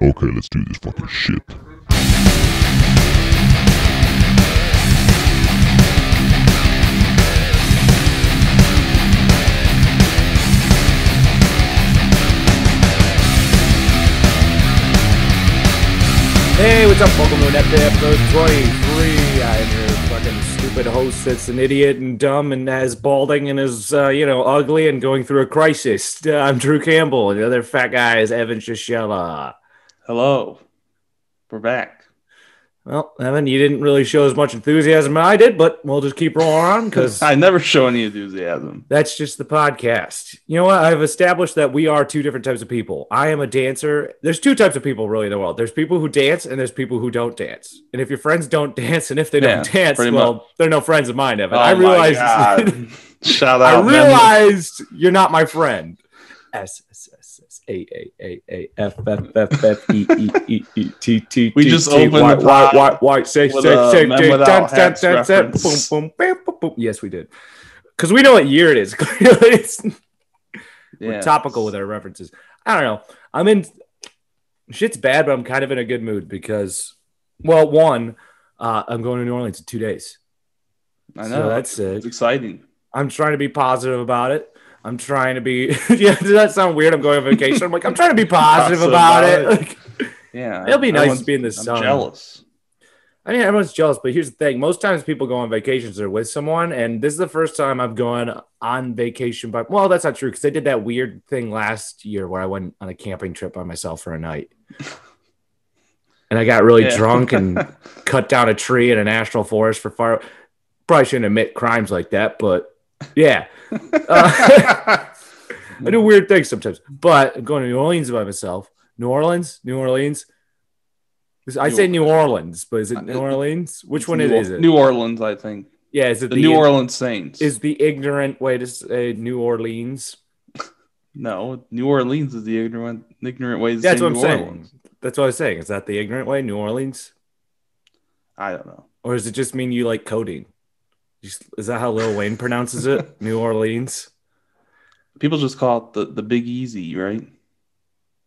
Okay, let's do this fucking shit. Hey, what's up? Welcome to Inept Pit episode 23. I am your fucking stupid host that's an idiot and dumb and has balding and is, ugly and going through a crisis. I'm Drew Campbell, and the other fat guy is Evan Sasiela. Hello. We're back. Well, Evan, you didn't really show as much enthusiasm as I did, but we'll just keep rolling on because I never show any enthusiasm. that's just the podcast. You know what? I've established that we are two different types of people. I am a dancer. There's two types of people really in the world. There's people who dance and there's people who don't dance. And if your friends don't dance and if they don't dance, well, they're no friends of mine, Evan. Oh, I realized. Shout out. I realized you're not my friend. S S S S A A A A F F F F E E E E T T. We just opened the pod say with a men without hats reference. boom boom boom boom. Yes, we did. Because we know what year it is. We're topical with our references. I don't know. I'm in shit's bad, but I'm kind of in a good mood because, well, one, I'm going to New Orleans in 2 days. I know. So that's it. It's exciting. I'm trying to be positive about it. I'm trying to be. Yeah, does that sound weird? I'm going on vacation. I'm like, I'm trying to be positive about it. Like, yeah, it'll be nice to be in the sun. I'm jealous. I mean, everyone's jealous, but here's the thing: most times people go on vacations are with someone, and this is the first time I've gone on vacation. But well, that's not true because I did that weird thing last year where I went on a camping trip by myself for a night, and I got really drunk and cut down a tree in a national forest for fire. Probably shouldn't admit crimes like that, but. Yeah. I do weird things sometimes, but I'm going to New Orleans by myself. New Orleans. I say New Orleans, but is it New Orleans? Which one is it? New Orleans, I think. Yeah, is it the New Orleans Saints? Is the ignorant way to say New Orleans? No, New Orleans is the ignorant way to That's say what I'm New saying. Orleans. That's what I was saying. Is that the ignorant way, New Orleans? I don't know. Or does it just mean you like coding? Is that how Lil Wayne pronounces it? New Orleans? People just call it the Big Easy, right?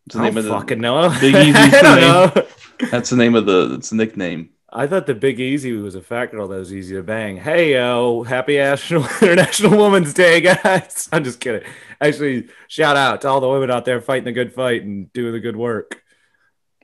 It's the I name don't of fucking know. Big Easy's the name. That's the name of it's the nickname. I thought the Big Easy was a fat girl that was easy to bang. Hey, yo, happy International Women's Day, guys. I'm just kidding. Actually, shout out to all the women out there fighting the good fight and doing the good work.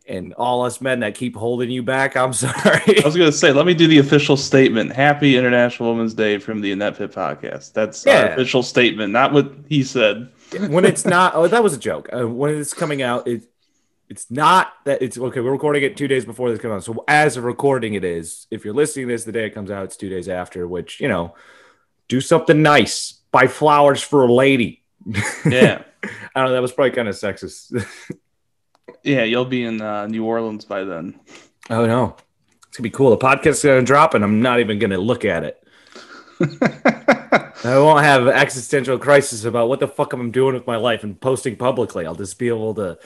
And all us men that keep holding you back, I'm sorry. I was going to say, let me do the official statement. Happy International Women's Day from the Inept Pit podcast. That's our official statement, not what he said. When it's not, that was a joke. When it's coming out, it's not that it's okay. We're recording it 2 days before this comes out. So as of recording, it is. If you're listening to this the day it comes out, it's 2 days after. Which do something nice. Buy flowers for a lady. Yeah, I don't know. That was probably kind of sexist. Yeah, you'll be in New Orleans by then. Oh, no. It's going to be cool. The podcast's going to drop, and I'm not even going to look at it. I won't have an existential crisis about what the fuck I'm doing with my life and posting publicly. I'll just be able to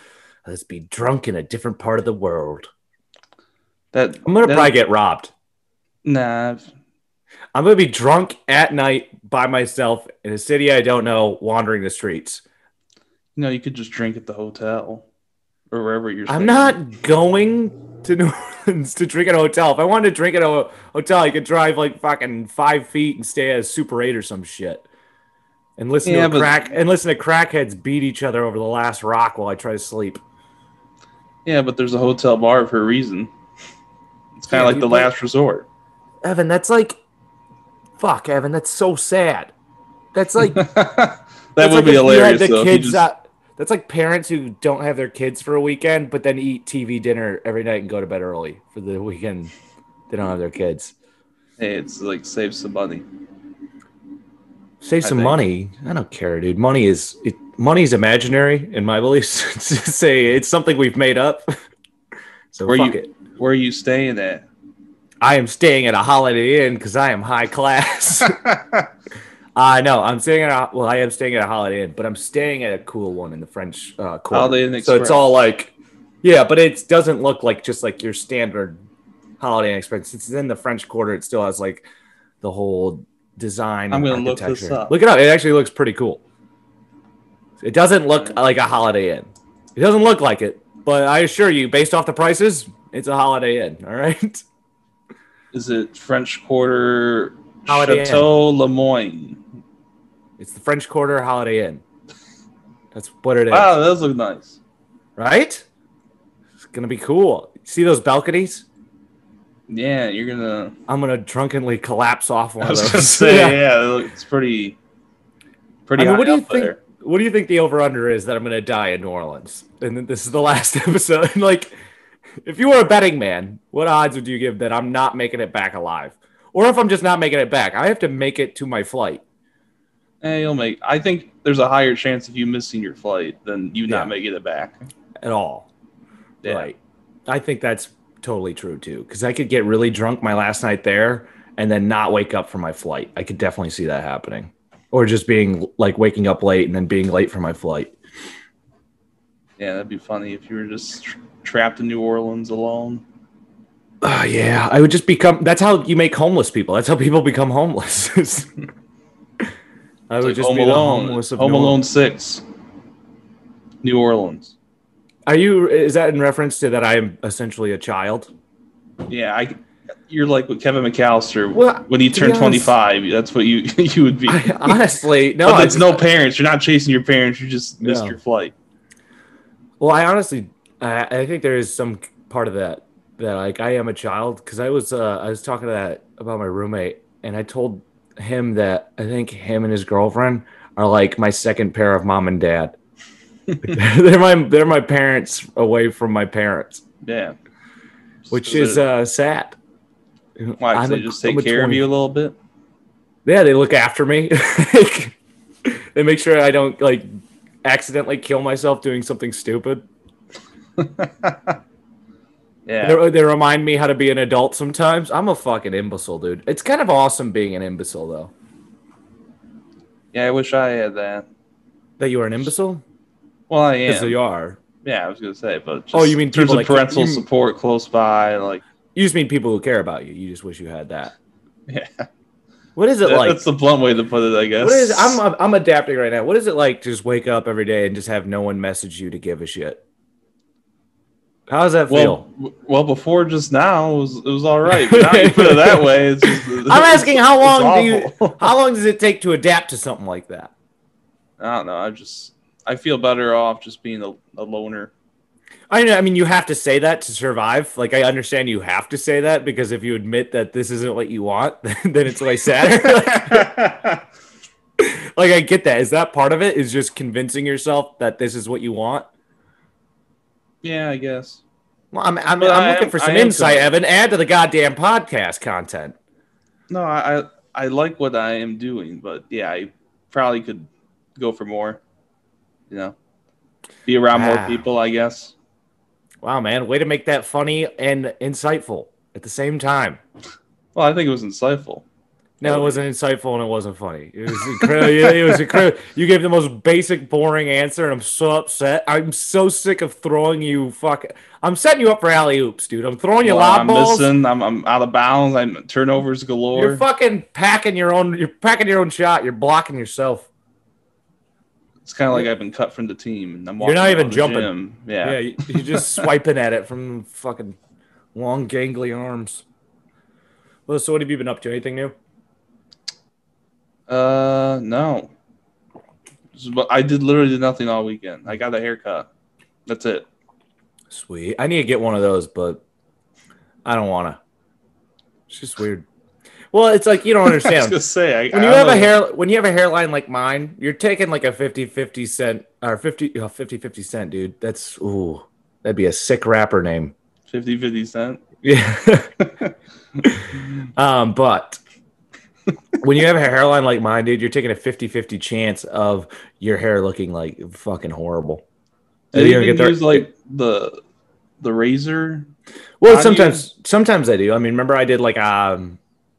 be drunk in a different part of the world. I'm going to probably get robbed. Nah. I'm going to be drunk at night by myself in a city I don't know, wandering the streets. You could just drink at the hotel. Or wherever you're staying. I'm not going to New Orleans to drink at a hotel. If I wanted to drink at a hotel, I could drive like fucking 5 feet and stay at a Super 8 or some shit. And listen to crackheads beat each other over the last rock while I try to sleep. Yeah, but there's a hotel bar for a reason. It's kind of like the last resort. Evan, that's like fuck, Evan, that's so sad. That's like that would be hilarious though. That's like parents who don't have their kids for a weekend, but then eat TV dinner every night and go to bed early for the weekend. They don't have their kids. Hey, it's like save some money. Save some money? I don't care, dude. Money's imaginary in my beliefs. It's something we've made up. So where are you staying at? I am staying at a Holiday Inn because I am high class. No, I am staying at a Holiday Inn, but I'm staying at a cool one in the French Quarter. Holiday Inn Express. So it's all like, yeah, but it doesn't look like just like your standard Holiday Inn Express. It's in the French Quarter. It still has like the whole design. I'm going to look this up. Look it up. It actually looks pretty cool. It doesn't look like a Holiday Inn. It doesn't look like it, But I assure you, based off the prices, it's a Holiday Inn. All right. Is it French Quarter Holiday Chateau Lemoyne? It's the French Quarter Holiday Inn. That's what it is. Wow, that does look nice. Right? It's gonna be cool. See those balconies? Yeah, I'm gonna drunkenly collapse off one of those. I was gonna say, yeah, it's pretty I mean, high what do you up think? there. What do you think the over/under is that I'm gonna die in New Orleans? And then this is the last episode. Like, if you were a betting man, what odds would you give that I'm not making it back alive? Or if I'm just not making it back, I have to make it to my flight. I think there's a higher chance of you missing your flight than you not making it back At all. Yeah. Right. I think that's totally true too. Because I could get really drunk my last night there and then not wake up for my flight. I could definitely see that happening. Or just being like waking up late and then being late for my flight. Yeah, that'd be funny if you were just trapped in New Orleans alone. Yeah, I would just become. That's how you make homeless people. That's how people become homeless. I would just Home be Alone. homeless of Home Alone 6. New Orleans. Are you? Is that in reference to that I am essentially a child? Yeah, you're like with Kevin McAllister. Well, when he turned 25, that's what you would be. Honestly, no. But it's no parents. You're not chasing your parents. You just missed your flight. Well, I honestly, I think there is some part of that like I am a child because I was talking to that about my roommate and I told him that I think him and his girlfriend are like my second pair of mom and dad. they're my parents away from my parents. Yeah, which is sad. Why? They just take care of you a little bit. Yeah, they look after me. They make sure I don't like accidentally kill myself doing something stupid. Yeah, they remind me how to be an adult sometimes. I'm a fucking imbecile, dude. It's kind of awesome being an imbecile, though. Yeah, I wish I had that. That you are an imbecile? Well, I am. Because you are. Yeah, I was gonna say, but just you mean in terms people of parental support close by, like you just mean people who care about you. You just wish you had that. Yeah. What is it like? That's the blunt way to put it, I guess. What is? I'm adapting right now. What is it like to just wake up every day and just have no one message you to give a shit? How does that feel? Well, before just now, it was all right. But now you put it that way. It's just, I'm asking how long does it take to adapt to something like that? I don't know. I feel better off just being a loner. I know. I mean, you have to say that to survive. Like, I understand you have to say that because if you admit that this isn't what you want, then it's way sadder. Like, I get that. Is that part of it? Is just convincing yourself that this is what you want? Yeah, I guess. Well, I'm looking for some insight, Evan. Add to the goddamn podcast content. No, I like what I am doing, but yeah, I probably could go for more. You know, be around more people, I guess. Wow, man, way to make that funny and insightful at the same time. Well, I think it was insightful. No, it wasn't insightful and it wasn't funny. It was incredible. It was incredible. You gave the most basic, boring answer, and I'm so upset. I'm so sick of throwing you. I'm setting you up for alley oops, dude. I'm throwing you lob balls. I'm missing. I'm out of bounds. I'm turnovers galore. You're fucking packing your own. You're packing your own shot. You're blocking yourself. It's kind of like I've been cut from the team, and I'm walking. You're not even the jumping. Gym. Yeah, you're just swiping at it from fucking long, gangly arms. Well, so what have you been up to? Anything new? No. I literally did nothing all weekend. I got a haircut. That's it. Sweet. I need to get one of those, but I don't want to. It's just weird. Well, it's like you don't understand. I was gonna say when you have a hairline like mine, you're taking like a 50-50 cent or 50-50 cent, dude. That'd be a sick rapper name. 50-50 cent. Yeah. But when you have a hairline like mine, dude, you're taking a 50-50 chance of your hair looking like fucking horrible. Do you use like the razor? Well, sometimes I do. I mean, remember I did like a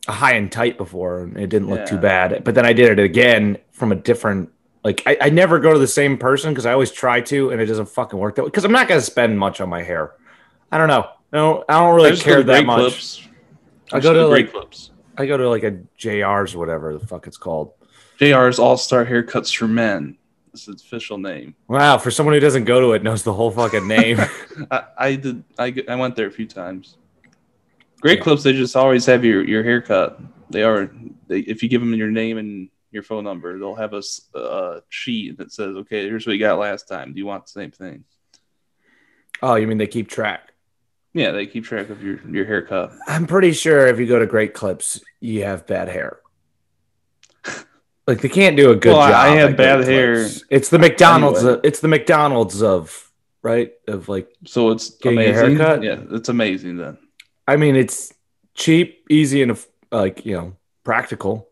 high and tight before, and it didn't look too bad. But then I did it again from a different. Like I never go to the same person because I always try to, and it doesn't fucking work that way. Because I'm not gonna spend much on my hair. I don't know. I don't really care that much. Clips. I go to great clips. I go to like a JR's or whatever the fuck it's called. JR's All-Star Haircuts for Men. its official name. Wow, for someone who doesn't go to it, knows the whole fucking name. I did. I went there a few times. Great Clips. They just always have your haircut. If you give them your name and your phone number, they'll have a sheet that says, "Okay, here's what you got last time. Do you want the same thing?" Oh, you mean they keep track? Yeah, they keep track of your haircut. I'm pretty sure if you go to Great Clips, you have bad hair. Like they can't do a good job. I have at bad Great hair. Clips. It's the McDonald's. Anyway. It's the McDonald's of right of like. So it's getting amazing. Your haircut? Yeah, it's amazing then. I mean, it's cheap, easy, and practical.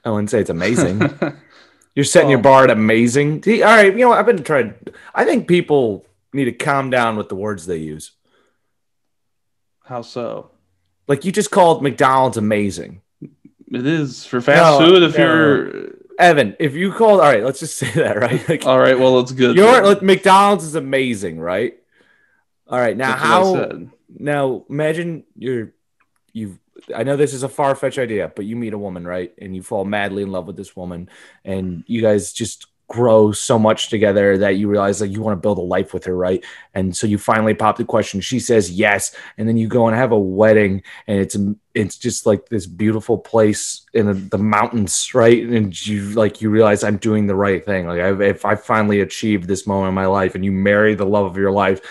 I wouldn't say it's amazing. You're setting your bar at amazing. All right, I've been trying. I think people need to calm down with the words they use. How so? Like you just called McDonald's amazing. It is for fast food. If you're Evan, if you called, all right, let's just say that, right? Like, all right, well, it's good. McDonald's is amazing, right? All right, now now imagine I know this is a far-fetched idea, but you meet a woman, right? And you fall madly in love with this woman, and you guys just grow so much together that you realize like you want to build a life with her, right? And so you finally pop the question. She says yes, and then you go and have a wedding, and it's just like this beautiful place in the mountains, right? And you realize I'm doing the right thing. Like if I finally achieved this moment in my life, and you marry the love of your life.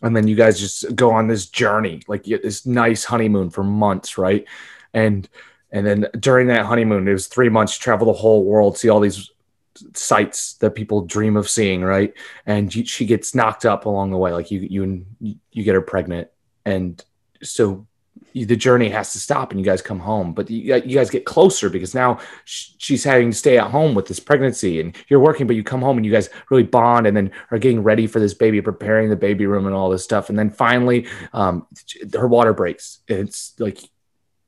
And then you guys just go on this journey, like this nice honeymoon for months, right? And then during that honeymoon, it was 3 months, travel the whole world, see all these sights that people dream of seeing, right? And she gets knocked up along the way, like you get her pregnant, and so the journey has to stop, and you guys come home. But you guys get closer because now she's having to stay at home with this pregnancy, and you're working, but you come home and you guys really bond, and then are getting ready for this baby, preparing the baby room and all this stuff. And then finally, her water breaks, and it's like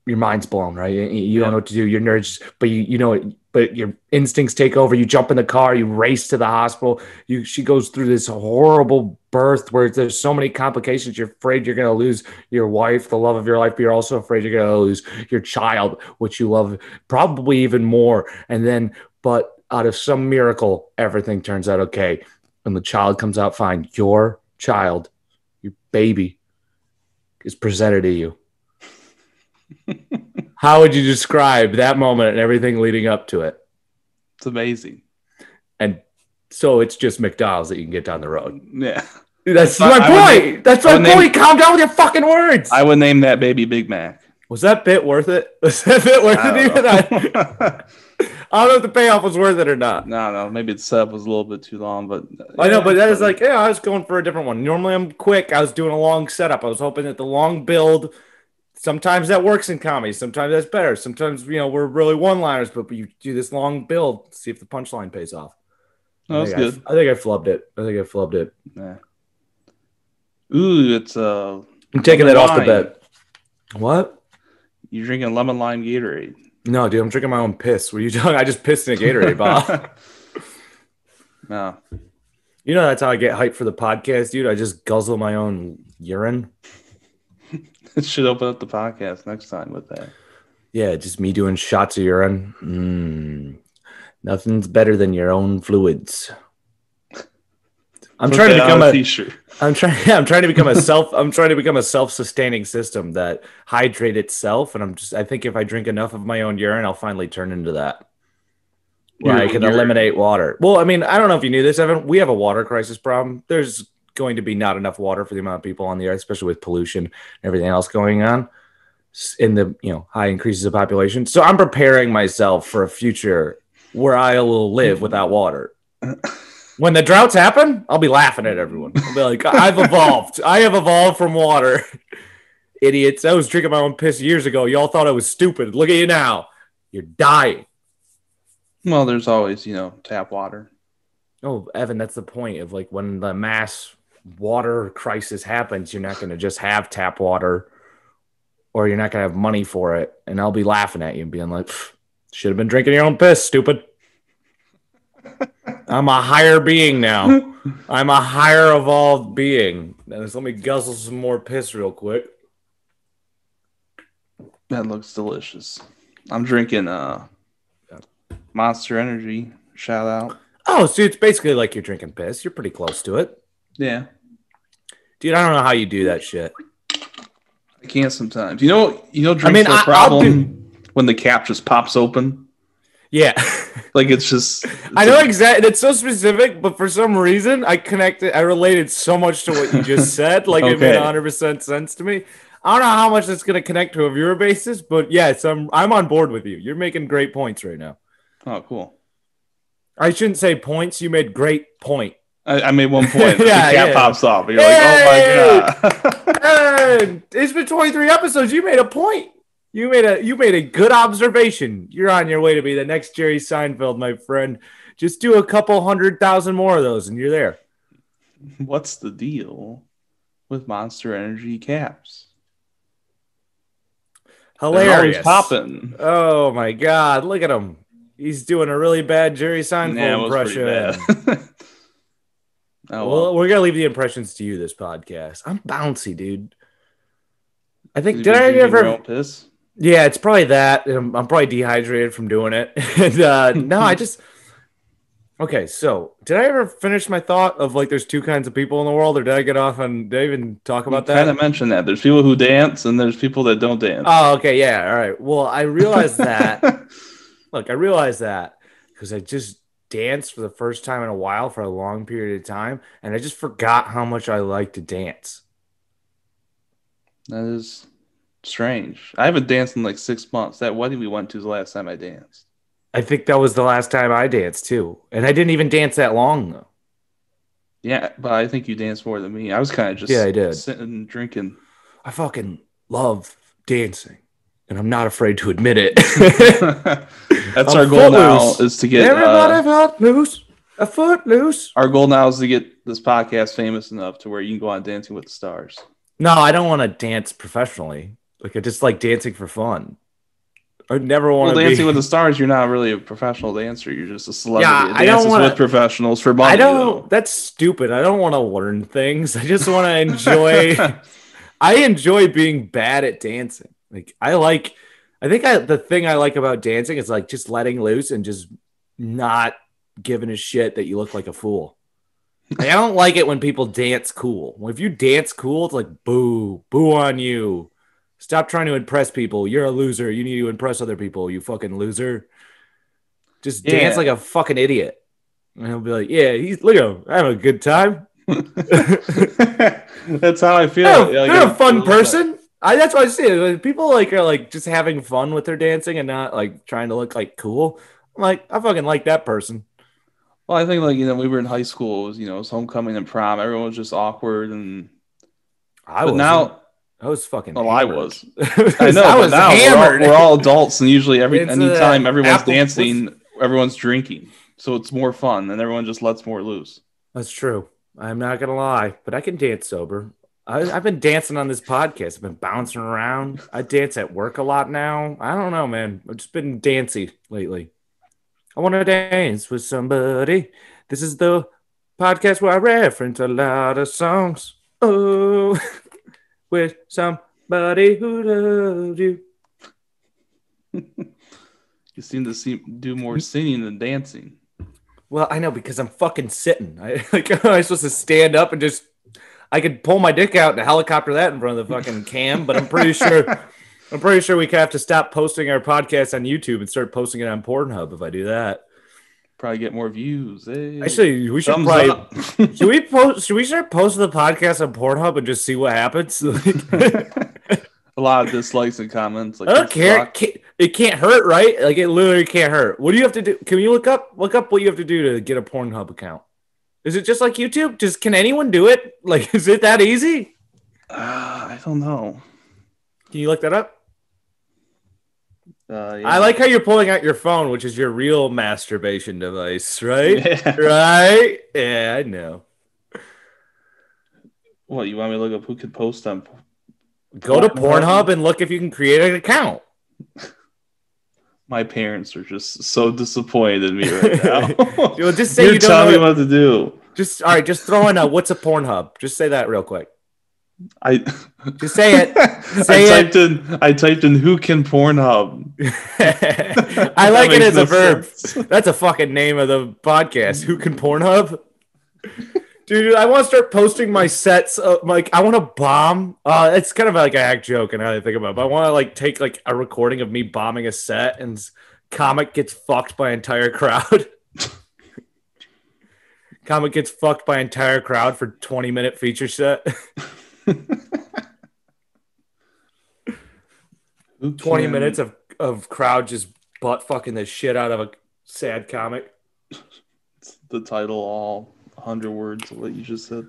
your mind's blown, right? You don't know what to do. You're nervous, but you know it. But your instincts take over. You jump in the car. You race to the hospital. She goes through this horrible birth where there's so many complications. You're afraid you're going to lose your wife, the love of your life, but you're also afraid you're going to lose your child, which you love probably even more. And then, but out of some miracle, everything turns out okay. And the child comes out fine. Your child, your baby, is presented to you. How would you describe that moment and everything leading up to it? It's amazing. And so it's just McDonald's that you can get down the road. Yeah. That's my point. That's my point. Calm down with your fucking words. I would name that baby Big Mac. Was that bit worth it? Was that bit worth it even? I don't know if the payoff was worth it or not. No. Maybe the setup was a little bit too long, but I know, but that is like, I was going for a different one. Normally I'm quick. I was doing a long setup. I was hoping that the long build. Sometimes that works in comedy. Sometimes that's better. Sometimes, we're really one-liners, but you do this long build, see if the punchline pays off. Oh, that's good. I think I flubbed it. Yeah. Ooh, it's I'm taking that off the bed. What? You're drinking lemon lime Gatorade. No, dude, I'm drinking my own piss. What are you doing? I just pissed in a Gatorade, Bob. No. That's how I get hyped for the podcast, dude. I just guzzle my own urine. It should open up the podcast next time with that. Yeah, just me doing shots of urine. Nothing's better than your own fluids. I'm trying to become a t-shirt. I'm trying to become a self-sustaining system that hydrate itself, and I think if I drink enough of my own urine, I'll finally turn into that. Where I can eliminate water. Well, I mean, I don't know if you knew this, Evan. We have a water crisis problem. There's going to be not enough water for the amount of people on the earth, especially with pollution and everything else going on in the high increases of population. So I'm preparing myself for a future where I will live without water. When the droughts happen, I'll be laughing at everyone. I'll be like, I've evolved. I have evolved from water. Idiots. I was drinking my own piss years ago. Y'all thought I was stupid. Look at you now. You're dying. Well, there's always, tap water. Oh, Evan, that's the point of like when the mass water crisis happens, you're not going to just have tap water or you're not going to have money for it. And I'll be laughing at you and being like, should have been drinking your own piss, stupid. I'm a higher being now. I'm a higher evolved being. Now, let me guzzle some more piss real quick. That looks delicious. I'm drinking Monster Energy. Shout out. Oh, so it's basically like you're drinking piss. You're pretty close to it. Yeah. Dude, I don't know how you do that shit. I can't sometimes. You know, drinks I mean, are a problem when the cap just pops open. Yeah. Like it's just. I know exactly. It's so specific, but for some reason, I related so much to what you just said. Like it made 100% sense to me. I don't know how much that's going to connect to a viewer basis, but yes, I'm on board with you. You're making great points right now. Oh, cool. I shouldn't say points. You made great point. I made one point. Yeah, the cap pops off. And you're like, oh my god. It's been 23 episodes. You made a point. You made a good observation. You're on your way to be the next Jerry Seinfeld, my friend. Just do a couple 100,000 more of those, and you're there. What's the deal with Monster Energy caps? Hilarious. Popping. Oh my god, look at him. He's doing a really bad Jerry Seinfeld impression. Well, we're gonna leave the impressions to you this podcast. I'm bouncy, dude. I think did I ever piss? Yeah, it's probably that. I'm probably dehydrated from doing it. And no, I just okay. So, did I ever finish my thought of like there's two kinds of people in the world, or did I get off on? Did I even talk about that? Kind of mentioned that there's people who dance and there's people that don't dance. Oh, okay, yeah, all right. Well, I realized that. Look, I realized that because I just danced for the first time in a while for a long period of time, and I just forgot how much I like to dance. That is strange. I haven't danced in like 6 months. That wedding we went to is the last time I danced. I think that was the last time I danced too, and I didn't even dance that long though. Yeah, but I think you danced more than me. I was kind of just I did. Sitting and drinking. I fucking love dancing, and I'm not afraid to admit it. That's our goal now is to get everybody foot loose, a foot loose. Our goal now is to get this podcast famous enough to where you can go on Dancing with the Stars. No, I don't want to dance professionally. Like I just like dancing for fun. I never want to Dancing with the Stars. You're not really a professional dancer. You're just a celebrity. Yeah, I don't want with professionals for money. I don't. That's stupid. I don't want to learn things. I just want to enjoy. I enjoy being bad at dancing. Like the thing I like about dancing is like just letting loose and just not giving a shit that you look like a fool. Like, I don't like it when people dance cool. If you dance cool, it's like boo on you. Stop trying to impress people. You're a loser. You need to impress other people, you fucking loser. Just dance like a fucking idiot. And he'll be like, yeah, look at him. Having a good time. That's how I feel. They're a fun person. That's what I see. People are like just having fun with their dancing and not like trying to look like cool. I'm like, I fucking like that person. Well, I think we were in high school. It was homecoming and prom. Everyone was just awkward, and I was fucking. Well, hammered. I was. I know. I was now hammered. We're all adults, and usually anytime everyone's dancing, everyone's drinking, so it's more fun, and everyone just lets more loose. That's true. I'm not gonna lie, but I can dance sober. I've been dancing on this podcast. I've been bouncing around. I dance at work a lot now. I don't know, man. I've just been dancey lately. I want to dance with somebody. This is the podcast where I reference a lot of songs. Oh, with somebody who loves you. You seem to do more singing than dancing. Well, I know because I'm fucking sitting. Am I supposed to stand up and just? I could pull my dick out and helicopter that in front of the fucking cam, but I'm pretty sure we have to stop posting our podcast on YouTube and start posting it on Pornhub if I do that. Probably get more views. Hey, actually, we should should we start posting the podcast on Pornhub and just see what happens? A lot of dislikes and comments. Like, I don't care. It can't hurt, right? Like it literally can't hurt. What do you have to do? Can you look up what you have to do to get a Pornhub account? Is it just like YouTube? Can anyone do it? Like, is it that easy? I don't know. Can you look that up? Yeah. I like how you're pulling out your phone, which is your real masturbation device, right? Yeah. Right? Yeah, I know. What, you want me to look up who could post on? Go to Pornhub and look if you can create an account. My parents are just so disappointed in me right now. Well, just say you tell me what to do. Just throw in what's a Pornhub? Just say that real quick. I Just say it. Say I typed in who can Pornhub. I like it as a verb. Sense. That's a fucking name of the podcast. Who can Pornhub? Dude, I want to start posting my sets. Like, I want to bomb. It's kind of like a hack joke, and how I think about it. But I want to like take like a recording of me bombing a set, and comic gets fucked by entire crowd. Comic gets fucked by entire crowd for 20-minute feature set. 20 minutes of crowd just butt fucking the shit out of a sad comic. The title, all 100 words of what you just said.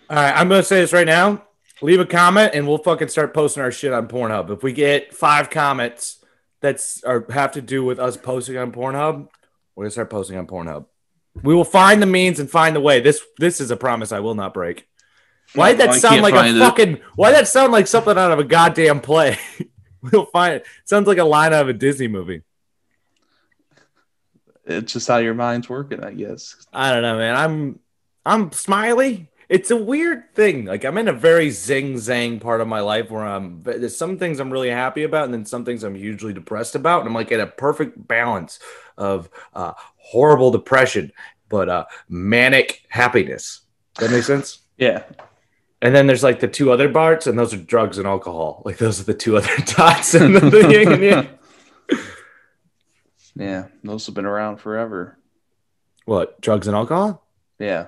All right, I'm going to say this right now. Leave a comment and we'll fucking start posting our shit on Pornhub. If we get 5 comments have to do with us posting on Pornhub, we're going to start posting on Pornhub. We will find the means and find the way. This is a promise I will not break. Why did that sound like a fucking... Why did that sound like something out of a goddamn play? We'll find it. Sounds like a line out of a Disney movie. It's just how your mind's working, I guess. I don't know, man. I'm smiley. It's a weird thing. Like, I'm in a very zing-zang part of my life where there's some things I'm really happy about and then some things I'm hugely depressed about. And I'm like at a perfect balance of horrible depression, but manic happiness. That makes sense? Yeah. And then there's like the 2 other parts, and those are drugs and alcohol. Like, those are the 2 other dots in the yin and yang. Yeah, those have been around forever. What, drugs and alcohol? Yeah.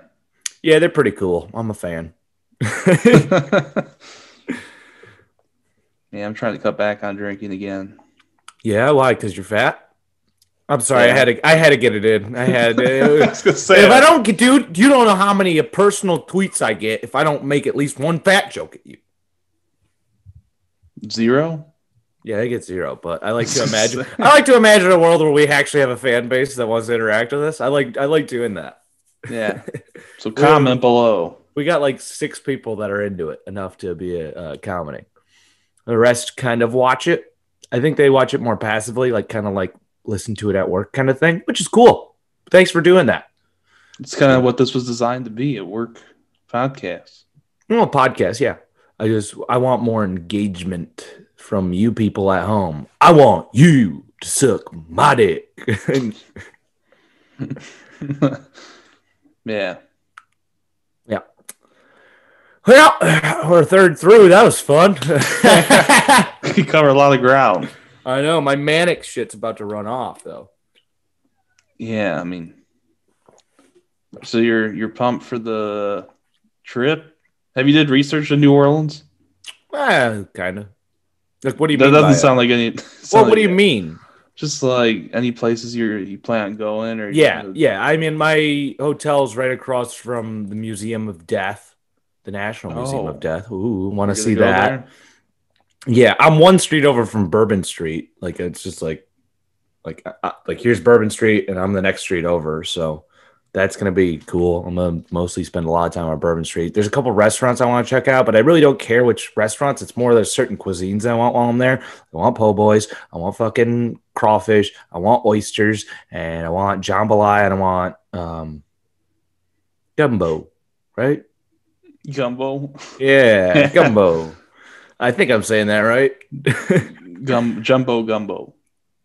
Yeah, they're pretty cool. I'm a fan. Yeah, I'm trying to cut back on drinking again. Yeah, why? Because you're fat? I'm sorry, yeah. I had to get it in. I had I was gonna say, if I don't get, dude, you don't know how many personal tweets I get if I don't make at least one fat joke at you. 0? Yeah, I get 0, but I like to imagine. I like to imagine a world where we actually have a fan base that wants to interact with us. I like doing that. Yeah. So comment below. We got like 6 people that are into it enough to be a comedy. The rest kind of watch it. I think they watch it more passively, like kind of like listen to it at work kind of thing, which is cool. Thanks for doing that. It's kind of what this was designed to be, a work podcast. Well, podcast, yeah. I want more engagement from you people at home. I want you to suck my dick. Yeah. Yeah. Well, we're a third through. That was fun. You cover a lot of ground. I know. My manic shit's about to run off, though. Yeah, I mean, so you're pumped for the trip? Have you did research in New Orleans? Kind of. Like, what do you mean? That doesn't sound like any. Well, what do you mean? Just like any places you plan on going, or yeah. I mean, my hotel's right across from the Museum of Death, the National Museum of Death. Ooh, want to see that? There? Yeah, I'm 1 street over from Bourbon Street. Like, it's just like here's Bourbon Street, and I'm the next street over. So that's gonna be cool. I'm gonna mostly spend a lot of time on Bourbon Street. There's a couple restaurants I want to check out, but I really don't care which restaurants. It's more there's certain cuisines I want while I'm there. I want po' boys. I want fucking crawfish. I want oysters, and I want jambalaya, and I want gumbo, right? Gumbo. Yeah, gumbo. I think I'm saying that right. Jumbo gumbo.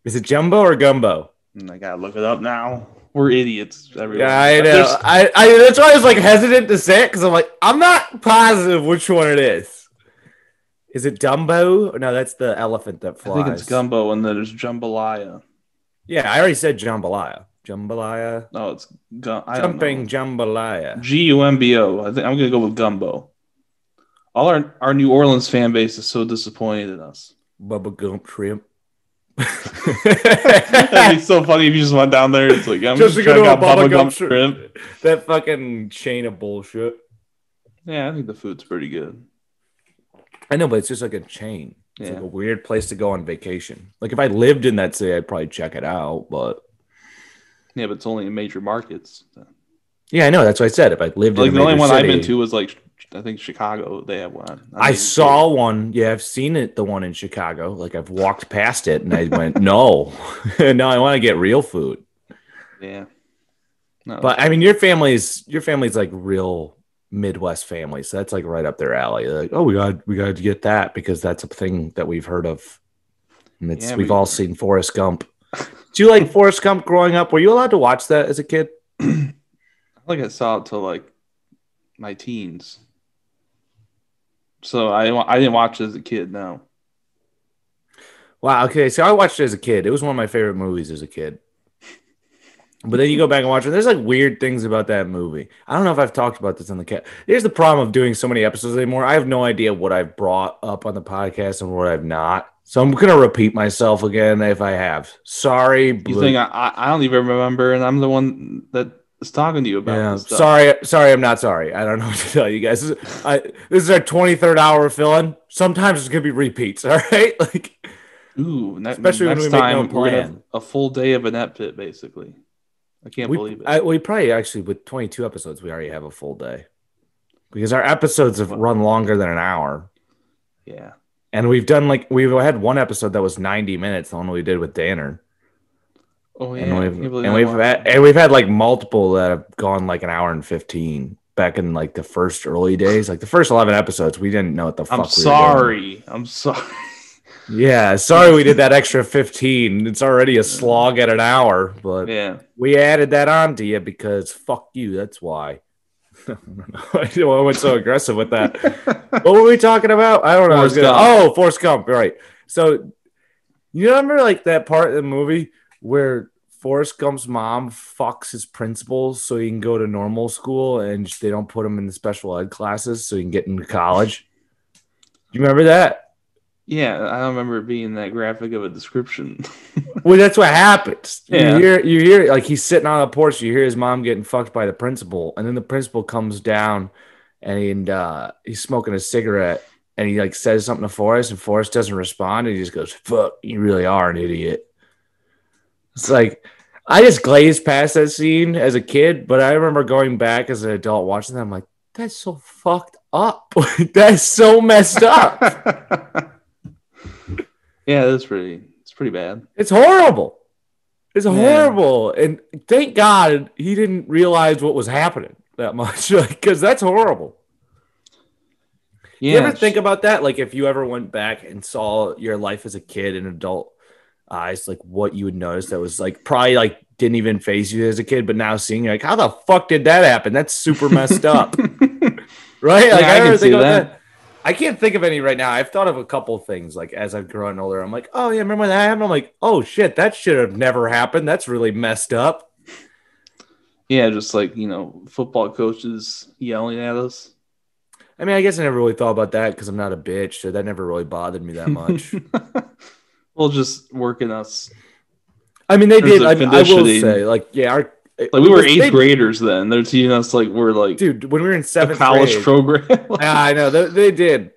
Is it jumbo or gumbo? I gotta look it up now. We're idiots. Everyone. Yeah, I know. I that's why I was like hesitant to say it because I'm like, I'm not positive which one it is. Is it Dumbo? No, that's the elephant that flies. I think it's gumbo, and then there's jambalaya. Yeah, I already said jambalaya. Jambalaya. No, it's jumping jambalaya. Gumbo. I think I'm gonna go with gumbo. All our New Orleans fan base is so disappointed in us. Bubba Gump Shrimp. That'd be so funny if you just went down there. It's like I'm just to trying go to Bubba Gump Shrimp. That fucking chain of bullshit. Yeah, I think the food's pretty good. I know, but it's just like a chain. It's like a weird place to go on vacation. Like if I lived in that city, I'd probably check it out. But yeah, but it's only in major markets. Yeah, I know. That's what I said. If I lived in a the only one city, I've been to was like I think Chicago. They have one. I saw one. Yeah, I've seen it. The one in Chicago. Like I've walked past it, and I went, no, no, I want to get real food. Yeah. No, but I mean, your family's like real Midwest families. So that's like right up their alley. They're like, oh, we got to get that because that's a thing that we've heard of. And we've all seen Forrest Gump. Did you like Forrest Gump growing up? Were you allowed to watch that as a kid? I think I saw it till like my teens. So I didn't watch it as a kid, no. Wow, okay. So I watched it as a kid. It was one of my favorite movies as a kid. But then you go back and watch it. There's like weird things about that movie. I don't know if I've talked about this on the cat. Here's the problem of doing so many episodes anymore. I have no idea what I've brought up on the podcast and what I've not. So I'm gonna repeat myself again if I have. Sorry, you think I don't even remember, and I'm the one that is talking to you about this stuff. Sorry, I'm not sorry. I don't know what to tell you guys. This is our 23rd hour fill-in. Sometimes it's gonna be repeats. All right, like especially when we make no plan. We're gonna have a full day of Inept Pit, basically. I can't believe it. We probably actually with 22 episodes, we already have a full day because our episodes have run longer than an hour. Yeah. And we've had one episode that was 90 minutes, the one we did with Danner. Oh yeah, and we've had like multiple that have gone like an hour and 15 back in like the first early days, like the first 11 episodes. We didn't know what the fuck. I'm sorry. Yeah, sorry we did that extra 15. It's already a slog at an hour, but yeah, we added that on to you because fuck you. That's why. I went so aggressive with that. What were we talking about? I don't know. Forrest Gump. Right. So you remember like that part of the movie where Forrest Gump's mom fucks his principal so he can go to normal school and they don't put him in the special ed classes so he can get into college? You remember that? Yeah, I don't remember it being that graphic of a description. Well, that's what happens. Yeah. You hear like he's sitting on the porch. You hear his mom getting fucked by the principal, and then the principal comes down, and he's smoking a cigarette, and he like says something to Forrest, and Forrest doesn't respond, and he just goes, "Fuck, you really are an idiot." It's like I just glazed past that scene as a kid, but I remember going back as an adult watching that. I'm like, that's so fucked up. That's so messed up. Yeah, it's pretty bad. It's horrible. It's horrible. And thank God he didn't realize what was happening that much. Because that's horrible. Yeah. You ever think about that? Like if you ever went back and saw your life as a kid in adult eyes, like what you would notice that was like probably like didn't even phase you as a kid, but now seeing you're like, how the fuck did that happen? That's super messed up. Right? Like yeah, I can see that. I can't think of any right now. I've thought of a couple things like as I've grown older. I'm like, oh yeah, remember when that happened? I'm like, oh shit, that should have never happened. That's really messed up. Yeah, just like, football coaches yelling at us. I mean, I guess I never really thought about that because I'm not a bitch, so that never really bothered me that much. Well, just working us. I mean, they did. I will say, like, yeah, we were eighth graders then. They're teaching us like we're like, dude, when we were in seventh college grade, program. Yeah, I know they did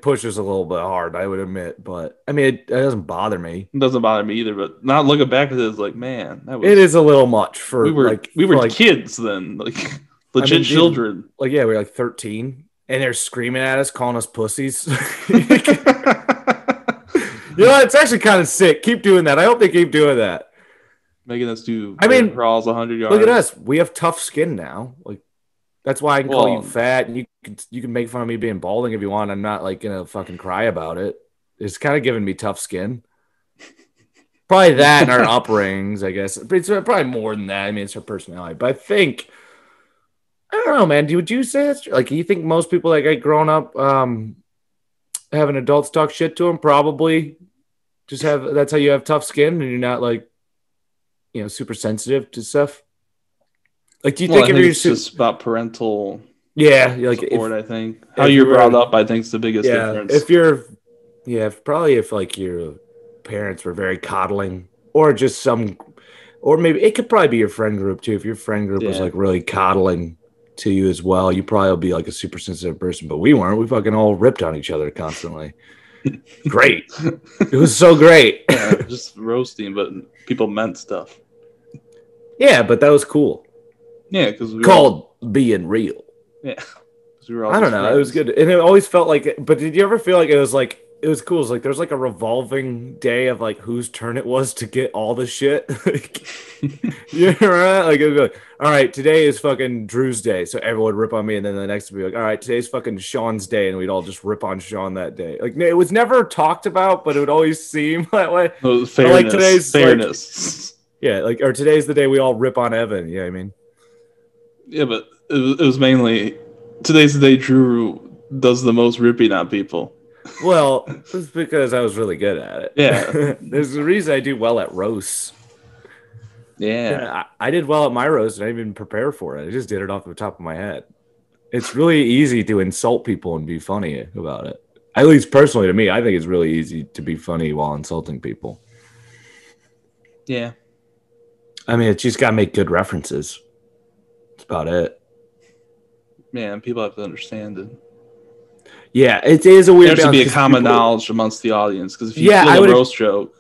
push us a little bit hard, I would admit, but I mean, it doesn't bother me. It doesn't bother me either. But not looking back at it, it's like, man, it is a little much for we were kids then, like legit children. Dude, like, yeah, we were like 13, and they're screaming at us, calling us pussies. It's actually kind of sick. Keep doing that. I hope they keep doing that. Making us do crawls 100 yards. Look at us. We have tough skin now. Like that's why I can call you fat, and you can make fun of me being balding if you want. I'm not like gonna fucking cry about it. It's kind of giving me tough skin. Probably that and our upbringings, I guess. But it's probably more than that. I mean, it's her personality. But I think I don't know, man. Would you say that's like you think most people that get grown up having adults talk shit to them probably just that's how you have tough skin and you're not like super sensitive to stuff. Like, do you think it's just about parental support? I think how you're brought up, I think, is the biggest difference. If like your parents were very coddling, or just or maybe it could probably be your friend group too. If your friend group was like really coddling to you as well, you probably will be like a super sensitive person. But we weren't. We fucking all ripped on each other constantly. Great. It was so great. Yeah, just roasting, but people meant stuff. Yeah, but that was cool. Yeah, because being real. Yeah, I don't know. Friends. It was good, and it always felt like. But did you ever feel like it was like It was cool. It's like there's like a revolving day of like whose turn it was to get all the shit. Like, yeah, right. Like, it'd be like, all right, today is fucking Drew's day, so everyone would rip on me, and then the next would be like, all right, today's fucking Sean's day, and we'd all just rip on Sean that day. Like, it was never talked about, but it would always seem that way. Oh, Or, fairness. like today's fairness. yeah, like or today's the day we all rip on Evan. Yeah, I mean, Yeah, but it was mainly today's the day Drew does the most ripping on people. well, it's because I was really good at it. Yeah. There's a reason I do well at roasts. Yeah. I did well at my roast, and I didn't even prepare for it. I just did it off the top of my head. It's really easy to insult people and be funny about it. At least personally to me, I think it's really easy to be funny while insulting people. Yeah. I mean, it's just got to make good references. That's about it. Man, people have to understand it. Yeah, it is a weird. There should balance be a 'cause common people- knowledge amongst the audience because if you Yeah, I feel would- a roast joke,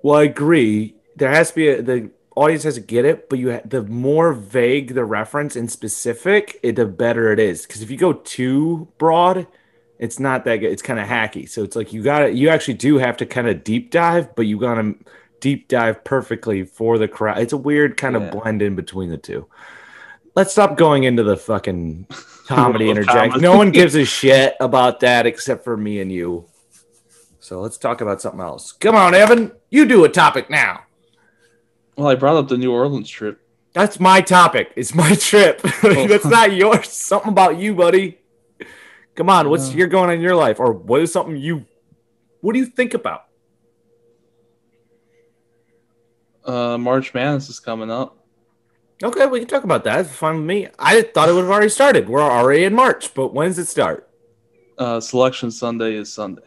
Well, I agree. There has to be the audience has to get it, but the more vague the reference and specific, the better it is. Because if you go too broad, it's not that good. It's kind of hacky. So it's like you actually do have to kind of deep dive, but you gotta deep dive perfectly for the crowd. It's a weird kind of blend in between the two. Let's stop going into the fucking comedy interject. No one gives a shit about that except for me and you. So let's talk about something else. Come on, Evan. You do a topic now. well, I brought up the New Orleans trip. That's my topic. It's my trip. That's not yours. Something about you, buddy. Come on. What's you're going on in your life? Or what is something what do you think about? March Madness is coming up. Okay, we can talk about that. It's fine with me. I thought it would have already started. We're already in March, but when does it start? Selection Sunday is Sunday.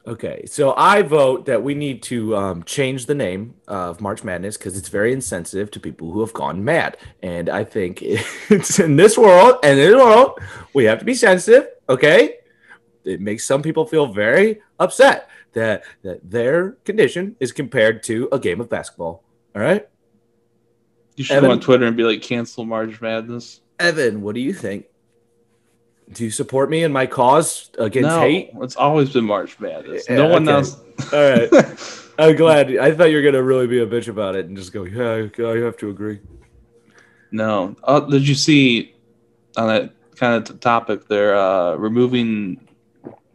Okay, so I vote that we need to change the name of March Madness because it's very insensitive to people who have gone mad. And I think it's in this world, and in the world, we have to be sensitive, okay? It makes some people feel very upset that their condition is compared to a game of basketball, all right? You should Evan? go on Twitter and be like, cancel March Madness. Evan, what do you think? Do you support me in my cause against hate? It's always been March Madness. Yeah, No one okay. else. All right. I'm glad. I thought you were going to really be a bitch about it and just go, yeah, I have to agree. No. Did you see on that kind of topic? They're removing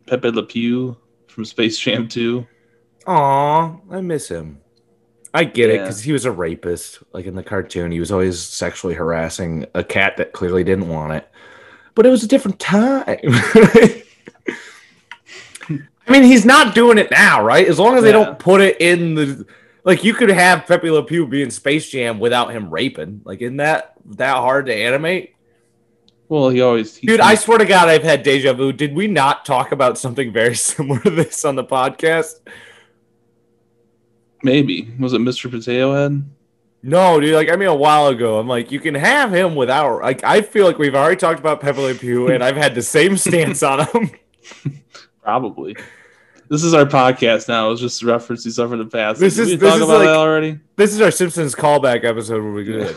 Pepe Le Pew from Space Jam 2. Aw, I miss him. I get it Yeah. because he was a rapist. Like in the cartoon, he was always sexually harassing a cat that clearly didn't want it. But it was a different time. I mean, he's not doing it now, right? As long as they don't put it in the... Like, you could have Pepe Le Pew be in Space Jam without him raping. Like, isn't that hard to animate? Well, Dude, I swear to God, I've had deja vu. Did we not talk about something very similar to this on the podcast? Maybe. Was it Mr. Potato Head? No, dude. Like, I mean, a while ago, I'm like, you can have him without. Like, I feel like we've already talked about Pepe Le Pew, and I've had the same stance on him. Probably. This is our podcast now. It's just referencing stuff from the past. This Did is- we this talk is about like- that already? This is our Simpsons callback episode where we go.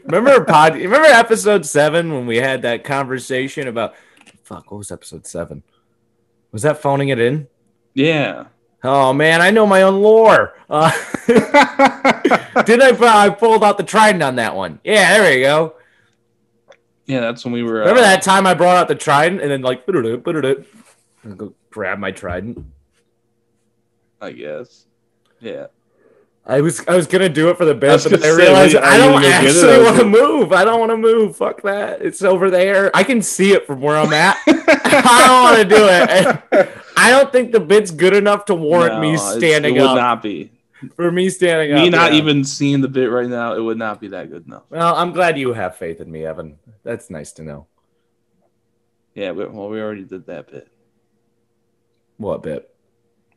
Remember episode 7 when we had that conversation about what was episode 7? Was that phoning it in? Yeah. Oh man, I know my own lore. Did I pulled out the trident on that one? Yeah, there you go. Yeah, that's when we were. Remember that time I brought out the trident and then like put it, go grab my trident. I guess. Yeah. I was gonna do it for the I best, was but I gonna say, realized are I you don't gonna get it, actually or want is to it- move. I don't want to move. Fuck that. It's over there. I can see it from where I'm at. I don't want to do it. And I don't think the bit's good enough to warrant me standing it would up. not be. For me standing up. Me not yeah. even seeing the bit right now, it would not be that good enough. Well, I'm glad you have faith in me, Evan. That's nice to know. Yeah, we already did that bit. What bit?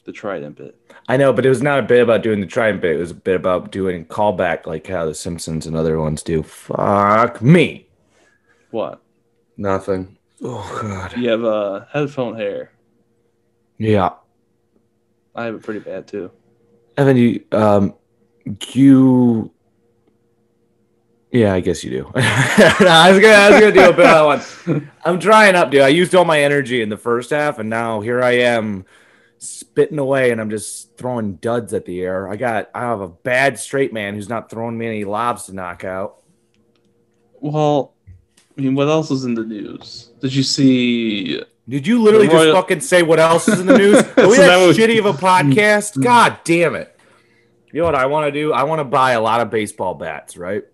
The trident bit. I know, but it was not a bit about doing the trident bit. It was a bit about doing callback like how the Simpsons and other ones do. Fuck me. What? Nothing. Oh, God. You have headphone hair. Yeah. I have it pretty bad too. Evan, Yeah, I guess you do. No, I was gonna do a bit on one. I'm drying up, dude. I used all my energy in the first half, and now here I am spitting away, and I'm just throwing duds at the air. I have a bad straight man who's not throwing me any lobs to knock out. Well, I mean, what else is in the news? Did you see? Did you literally just fucking say what else is in the news? Are we that shitty of a podcast? God damn it. You know what I want to do? I want to buy a lot of baseball bats, right?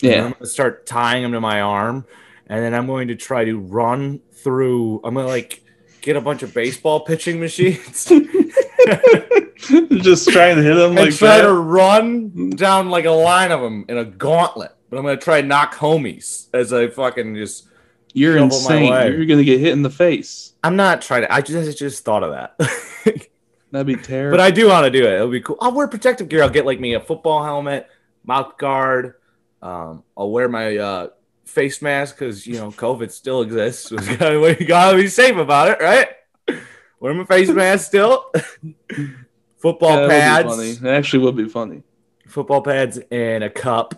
Yeah. I'm going to start tying them to my arm, and then I'm going to try to run through. I'm going to like get a bunch of baseball pitching machines. Just trying to hit them and try to run down like a line of them in a gauntlet. But I'm going to try to knock homies as I fucking just. You're insane. You're going to get hit in the face. I'm not trying to. I just thought of that. That'd be terrible. But I do want to do it. It'll be cool. I'll wear protective gear. I'll get like me a football helmet, mouth guard. I'll wear my face mask because COVID still exists. So you gotta be safe about it, right? Wear my face mask still. Football pads. That actually would be funny. Football pads and a cup.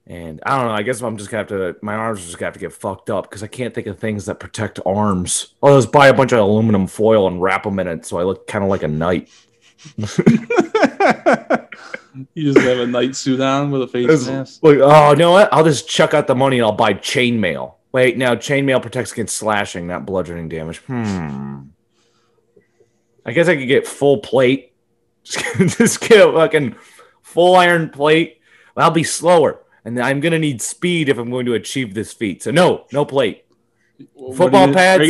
And I don't know. I guess I'm just gonna have to. My arms are just gonna have to get fucked up because I can't think of things that protect arms. I'll just buy a bunch of aluminum foil and wrap them in it so I look kind of like a knight. You just have a night suit on with a face mask. Like, oh, you know what? I'll just chuck out the money and I'll buy chainmail. Wait, now chainmail protects against slashing, not bludgeoning damage. I guess I could get full plate. Just get a fucking full iron plate. I'll be slower, and I'm gonna need speed if I'm going to achieve this feat. So no plate. Football pads.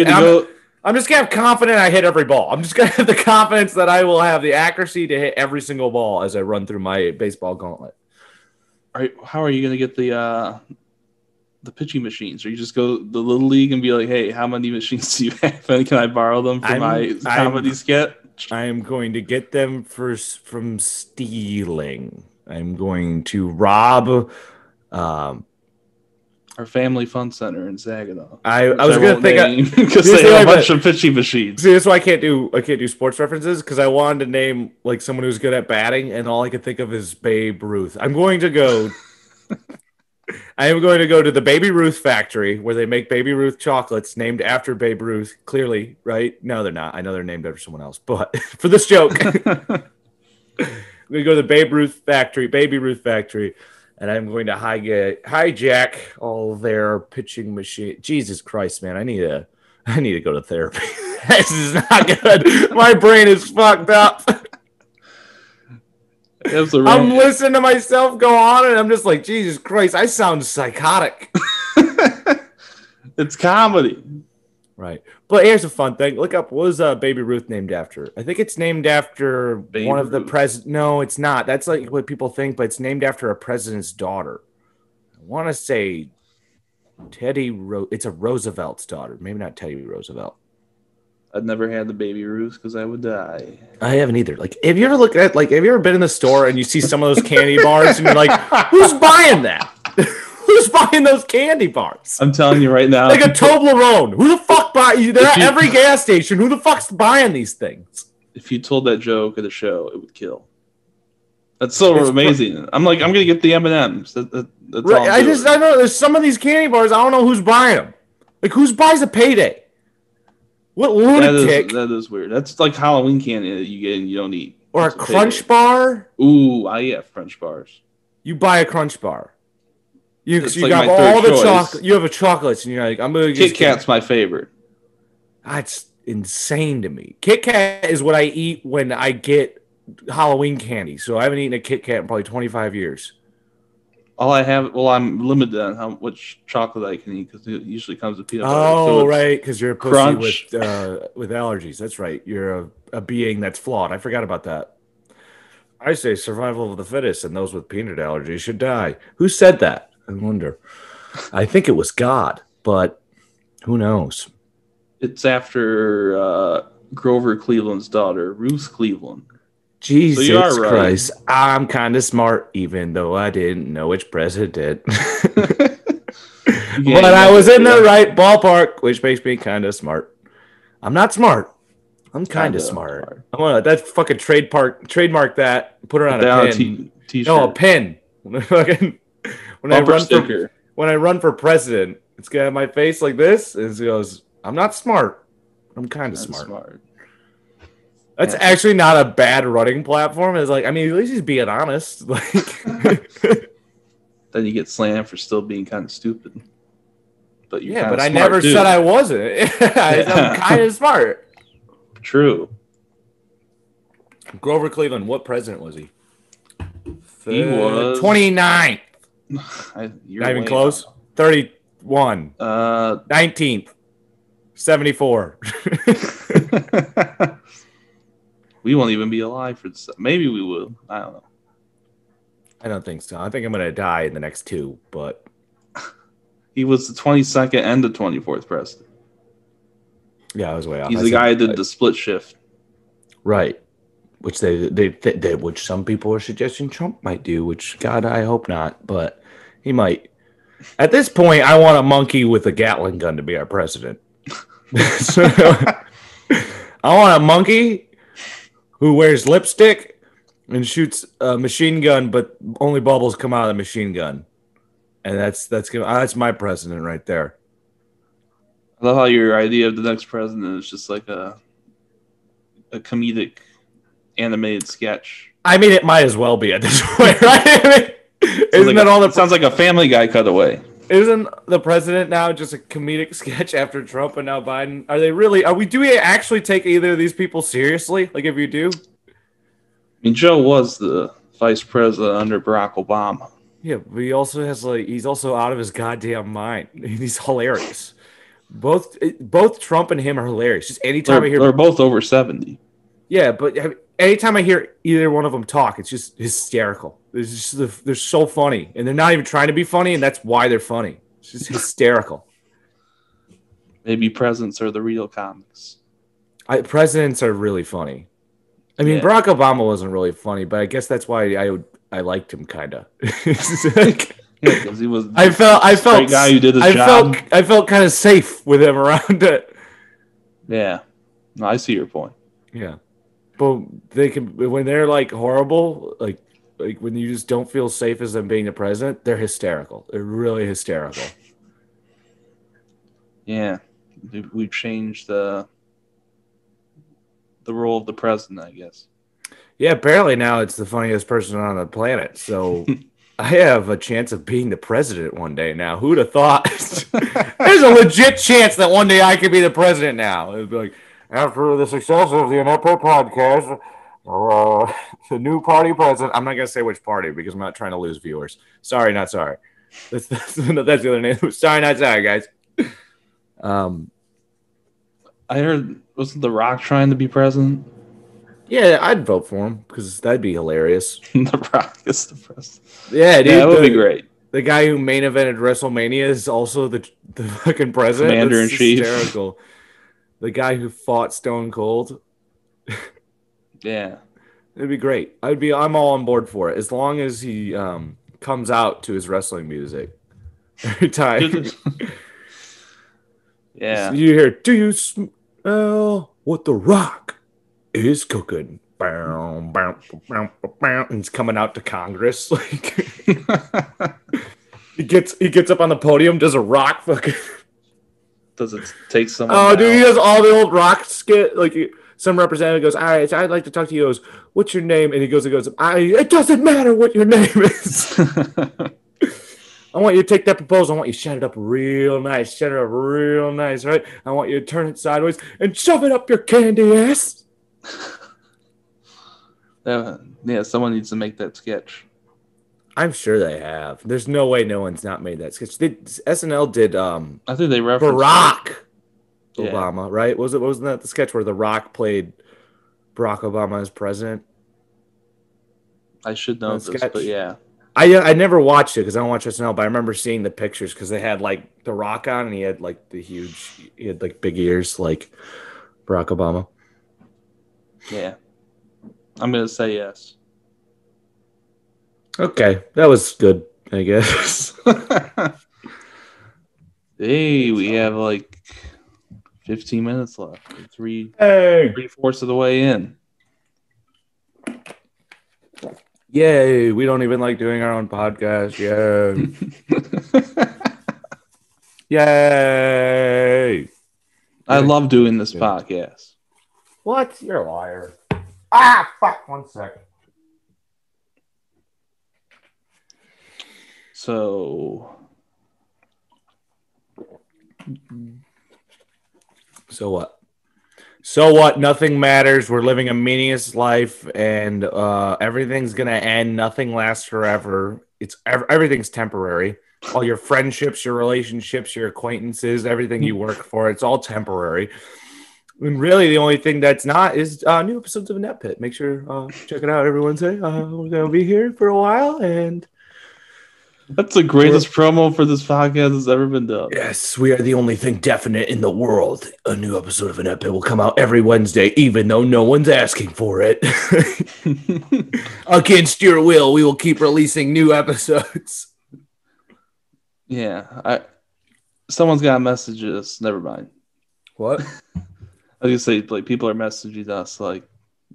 I'm just going to have confidence I hit every ball. I'm just going to have the confidence that I will have the accuracy to hit every single ball as I run through my baseball gauntlet. How are you going to get the pitching machines? Or you just go to the Little League and be like, hey, how many machines do you have? And can I borrow them for my comedy sketch? I'm going to get them from stealing. I'm going to rob... our family fun center in Saginaw. I was going to think because they have a bunch of pitching machines. See, that's why I can't do sports references because I wanted to name like someone who's good at batting, and all I could think of is Babe Ruth. I am going to go to the Baby Ruth factory where they make Baby Ruth chocolates named after Babe Ruth. Clearly, right? No, they're not. I know they're named after someone else, but for this joke, we go to the Baby Ruth factory. And I'm going to hijack all their pitching machine. Jesus Christ, man! I need to go to therapy. This is not good. My brain is fucked up. I'm listening to myself go on, and I'm just like, Jesus Christ! I sound psychotic. It's comedy, right? But here's a fun thing. Look up, what was Baby Ruth named after? I think it's named after one of the presidents. No, it's not. That's like what people think, but it's named after a president's daughter. I want to say it's a Roosevelt's daughter. Maybe not Teddy Roosevelt. I've never had the Baby Ruth because I would die. I haven't either. Like, have you ever been in the store and you see some of those candy bars and you're like, who's buying that? Who's buying those candy bars? I'm telling you right now. Like a Toblerone. Who the fuck buys? They're at every gas station. Who the fuck's buying these things? If you told that joke at a show, it would kill. That's so amazing. I'm going to get the M&Ms. That's right, all I know there's some of these candy bars, I don't know who's buying them. Like, who buys a Payday? What lunatic? That is weird. That's like Halloween candy that you get and you don't eat. Or a Crunch bar? Ooh, I have Crunch bars. You buy a Crunch bar. You got all the chocolate. You have a chocolates, and you're like, I'm gonna. Kit Kat's my favorite. That's insane to me. Kit Kat is what I eat when I get Halloween candy. So I haven't eaten a Kit Kat in probably 25 years. All I have, I'm limited on how much chocolate I can eat because it usually comes with peanut butter. Oh, so right, because you're a pussy with allergies. That's right. You're a being that's flawed. I forgot about that. I say survival of the fittest, and those with peanut allergies should die. Who said that? I wonder. I think it was God, but who knows? It's after Grover Cleveland's daughter, Ruth Cleveland. Jesus Christ. Right. I'm kind of smart, even though I didn't know which president. But I was in the right ballpark, which makes me kind of smart. I'm not smart. I'm kind of smart. I want to fucking trademark that. Put it on a pin. T-shirt. No, a pin. When when I Bumper run sticker. when I run for president, it's got my face like this, and it goes, "I'm not smart. I'm kind of smart." That's actually not a bad running platform. It's like, I mean, at least he's being honest. Like, then you get slammed for still being kind of stupid. But you're yeah, but I smart never too. said I wasn't. I'm kind of smart. True. Grover Cleveland, what president was he? He was 29th. You're Not even close. 31. 19th. 74. We won't even be alive for this. Maybe we will. I don't know. I don't think so. I think I'm going to die in the next 2, but he was the 22nd and the 24th president. Yeah, I was way off. He's the guy who did the split shift. Right. Which which some people are suggesting Trump might do, which God, I hope not, but he might. At this point, I want a monkey with a Gatling gun to be our president. So, I want a monkey who wears lipstick and shoots a machine gun, but only bubbles come out of the machine gun. And that's my president right there. I love how your idea of the next president is just like a comedic animated sketch. I mean, it might as well be at this point, right? Sounds like a Family Guy cutaway. Isn't the president now just a comedic sketch after Trump and now Biden? Do we actually take either of these people seriously? Like, if you do? I mean, Joe was the vice president under Barack Obama. Yeah, but he also has he's also out of his goddamn mind. He's hilarious. Both Trump and him are hilarious. Just anytime they're both over 70. Yeah, but anytime I hear either one of them talk, it's just hysterical. They're so funny, and they're not even trying to be funny, and that's why they're funny. It's just hysterical. Maybe presidents are the real comics. Presidents are really funny. I mean, Barack Obama wasn't really funny, but I guess that's why I liked him, kind of. Because he was. I felt guy who did his job. I felt kind of safe with him around it. Yeah, no, I see your point. Yeah, but they can when they're like horrible, like when you just don't feel safe as them being the president, they're hysterical. They're really hysterical. Yeah, we've changed the role of the president, I guess. Yeah, apparently now it's the funniest person on the planet. So I have a chance of being the president one day now. Who'd have thought? There's a legit chance that one day I could be the president now. It'd be like, after the success of the Inept Pit podcast, the new party president. I'm not going to say which party because I'm not trying to lose viewers. Sorry, not sorry. That's the other name. Sorry, not sorry, guys. I heard, wasn't The Rock trying to be president? Yeah, I'd vote for him because that'd be hilarious. The Rock is the president. Yeah, dude. Yeah, that would be great. The guy who main evented WrestleMania is also the fucking president. Commander-in-Chief. Hysterical. The guy who fought Stone Cold. Yeah. It'd be great. I'm all on board for it as long as he comes out to his wrestling music every time. Yeah. You hear, do you smell what The Rock is cooking? And it's coming out to Congress. Like he gets up on the podium, does a Rock fucking. Does it take someone? Oh, dude, he does all the old Rock skit. Like some representative goes, "All right, so I'd like to talk to you." He goes, "What's your name?" And he goes, "It doesn't matter what your name is." I want you to take that proposal. I want you to shut it up real nice. Right? I want you to turn it sideways and shove it up your candy ass. Yeah, someone needs to make that sketch. I'm sure they have. There's no way no one's not made that sketch. SNL did I think they referenced Barack Obama, right? Wasn't that the sketch where The Rock played Barack Obama as president? I should know this, but yeah. I never watched it because I don't watch SNL, but I remember seeing the pictures because they had like The Rock on and he had like big ears like Barack Obama. Yeah. I'm going to say yes. Okay, that was good, I guess. Hey, we have like 15 minutes left. 3/4 of the way in. Yay! We don't even like doing our own podcast. Yay! I love doing this podcast. What? You're a liar. Ah, fuck! 1 second. So what? So what? Nothing matters. We're living a meaningless life, and everything's gonna end. Nothing lasts forever. Everything's temporary. All your friendships, your relationships, your acquaintances, everything you work for, it's all temporary. And really, the only thing that's not is new episodes of Inept Pit. Make sure check it out every Wednesday. We're gonna be here for a while, and that's the greatest promo for this podcast that's ever been done. yes, we are the only thing definite in the world. A new episode of Inept Pit will come out every Wednesday, even though no one's asking for it. Against your will, we will keep releasing new episodes. Yeah, someone's got to message us. Never mind. What? I was gonna say, like, people are messaging us, like,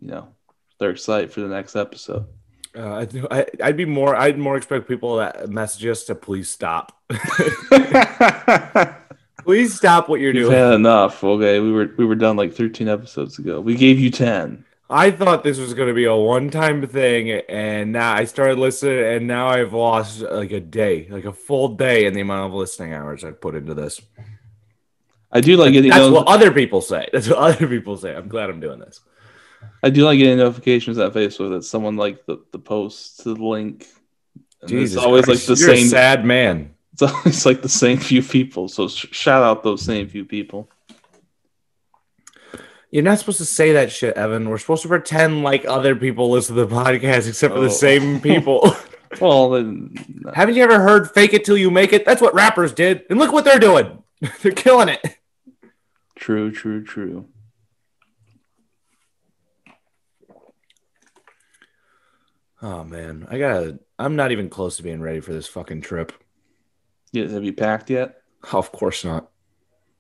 they're excited for the next episode. I'd more expect people that message us to please stop. Please stop what you're doing. Had enough. Okay, we were done like 13 episodes ago. We gave you 10. I thought this was going to be a one-time thing, and now I started listening, and now I've lost like a full day in the amount of listening hours I've put into this. I do like getting. That's what other people say. That's what other people say. I'm glad I'm doing this. I do like getting notifications at Facebook that someone liked the post to the link. Jesus, it's always Christ, like the you're same. A sad man. It's always like the same few people. So shout out those same few people. You're not supposed to say that shit, Evan. We're supposed to pretend like other people listen to the podcast except for the same people. Well, then, no. Haven't you ever heard "fake it till you make it"? That's what rappers did, and look what they're doing. They're killing it. True. Oh man, I'm not even close to being ready for this fucking trip. Yeah, have you packed yet? Oh, of course not.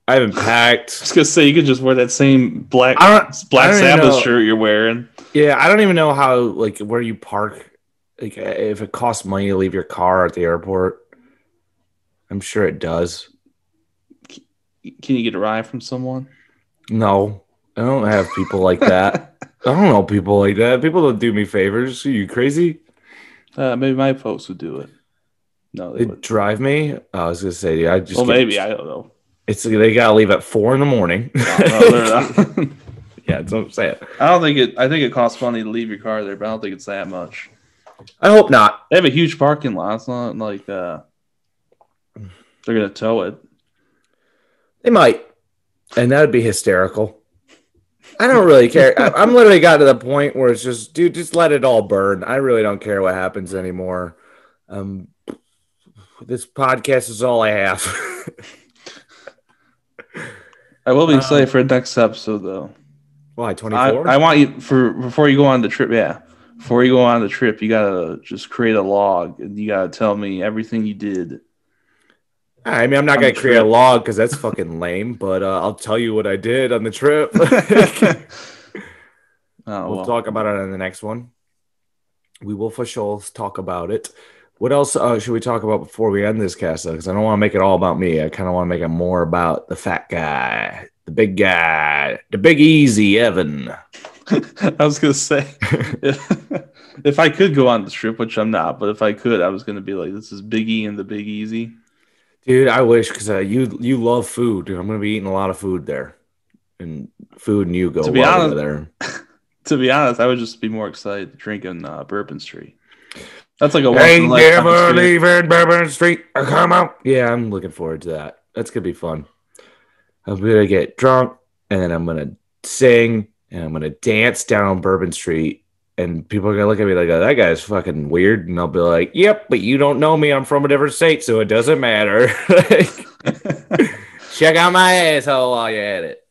I haven't packed. I was gonna say you could just wear that same black Sabbath shirt you're wearing. Yeah, I don't even know how, like, where you park. Like, if it costs money to leave your car at the airport. I'm sure it does. Can you get a ride from someone? No, I don't have people like that. I don't know people like that. People don't do me favors. Are you crazy? Maybe my folks would do it. No, they would drive me. I was gonna say, yeah, maybe I don't know. They gotta leave at 4 a.m. No, they're not. Yeah, that's what I'm saying. I think it costs money to leave your car there, but I don't think it's that much. I hope not. They have a huge parking lot. It's not like they're gonna tow it. They might, and that would be hysterical. I don't really care. I'm literally got to the point where it's just, dude, just let it all burn. I really don't care what happens anymore. This podcast is all I have. I will be excited for the next episode, though. Why, 24? I want you before you go on the trip. Yeah, before you go on the trip, you gotta just create a log, and you gotta tell me everything you did. I mean, I'm not gonna create a log because that's fucking lame. But I'll tell you what I did on the trip. We'll talk about it on the next one. We will for sure talk about it. What else should we talk about before we end this cast? Because I don't want to make it all about me. I kind of want to make it more about the fat guy, the big guy, the big easy Evan. I was going to say, if I could go on the trip, which I'm not, but if I could, I was going to be like, this is Big E and the Big Easy. Dude, I wish, because you love food. I'm going to be eating a lot of food there. And food and you go well together. To be honest, I would just be more excited drinking Bourbon Street. That's like a Ain't never leaving Bourbon Street. Come out. Yeah, I'm looking forward to that. That's gonna be fun. I'm gonna get drunk, and then I'm gonna sing, and I'm gonna dance down Bourbon Street, and people are gonna look at me like, "Oh, that guy's fucking weird," and I'll be like, "Yep, but you don't know me. I'm from a different state, so it doesn't matter." Check out my asshole while you're at it.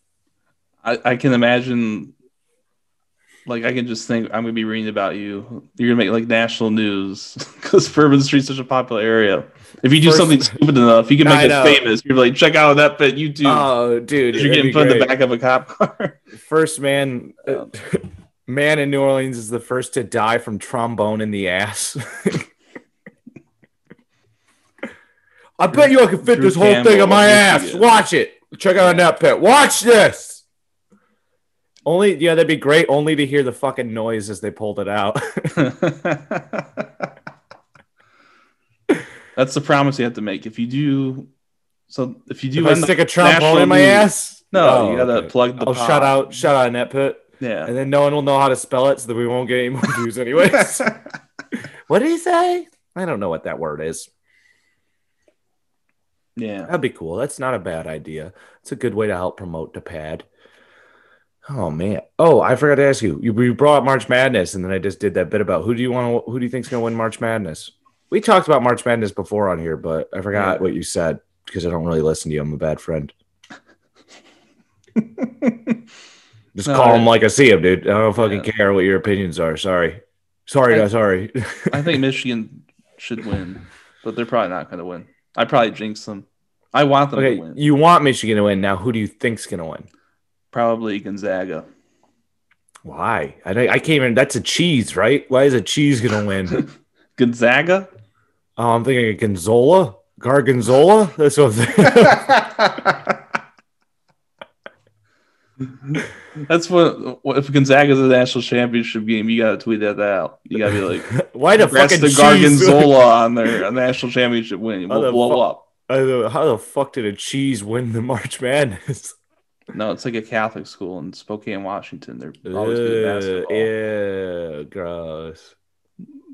I can imagine. Like, I can just think I'm going to be reading about you. You're going to make, like, national news because Bourbon Street's such a popular area. If you do something stupid enough, you can make it famous. You're like, check out that bit YouTube. Oh, dude. You're getting put in the back of a cop car. First man Man in New Orleans is the first to die from trombone in the ass. I bet you I can fit this whole Campbell thing on my of ass. Michigan. Watch it. Check out Inept Pit. Watch this. Only, yeah, that'd be great. Only to hear the fucking noise as they pulled it out. That's the promise you have to make. If you do If I stick a trombone national in my news- ass, No, you gotta plug the. I'll pod. shout out Inept Pit. Yeah. And then no one will know how to spell it, so that we won't get any more views anyways. What did he say? I don't know what that word is. Yeah. That'd be cool. That's not a bad idea. It's a good way to help promote the pad. Oh man. Oh, I forgot to ask you. You brought up March Madness, and then I just did that bit about who do you think's gonna win March Madness? We talked about March Madness before on here, but I forgot what you said because I don't really listen to you. I'm a bad friend. Just call him like I see him, dude. I don't fucking care what your opinions are. Sorry. Sorry. I think Michigan should win, but they're probably not going to win. I probably jinx them. I want them to win. You want Michigan to win. Now, who do you think's going to win? Probably Gonzaga. Why? I can't even. That's a cheese, right? Why is a cheese going to win? Gonzaga? Oh, I'm thinking of Gonzola. Gargonzola? That's what I'm thinking. That's what if Gonzaga's a national championship game, you gotta tweet that out. You gotta be like, why the fucking the Gargonzola on their national championship win? We'll blow up. How the fuck did a cheese win the March Madness? No, it's like a Catholic school in Spokane, Washington. They're always good at basketball. Yeah, gross.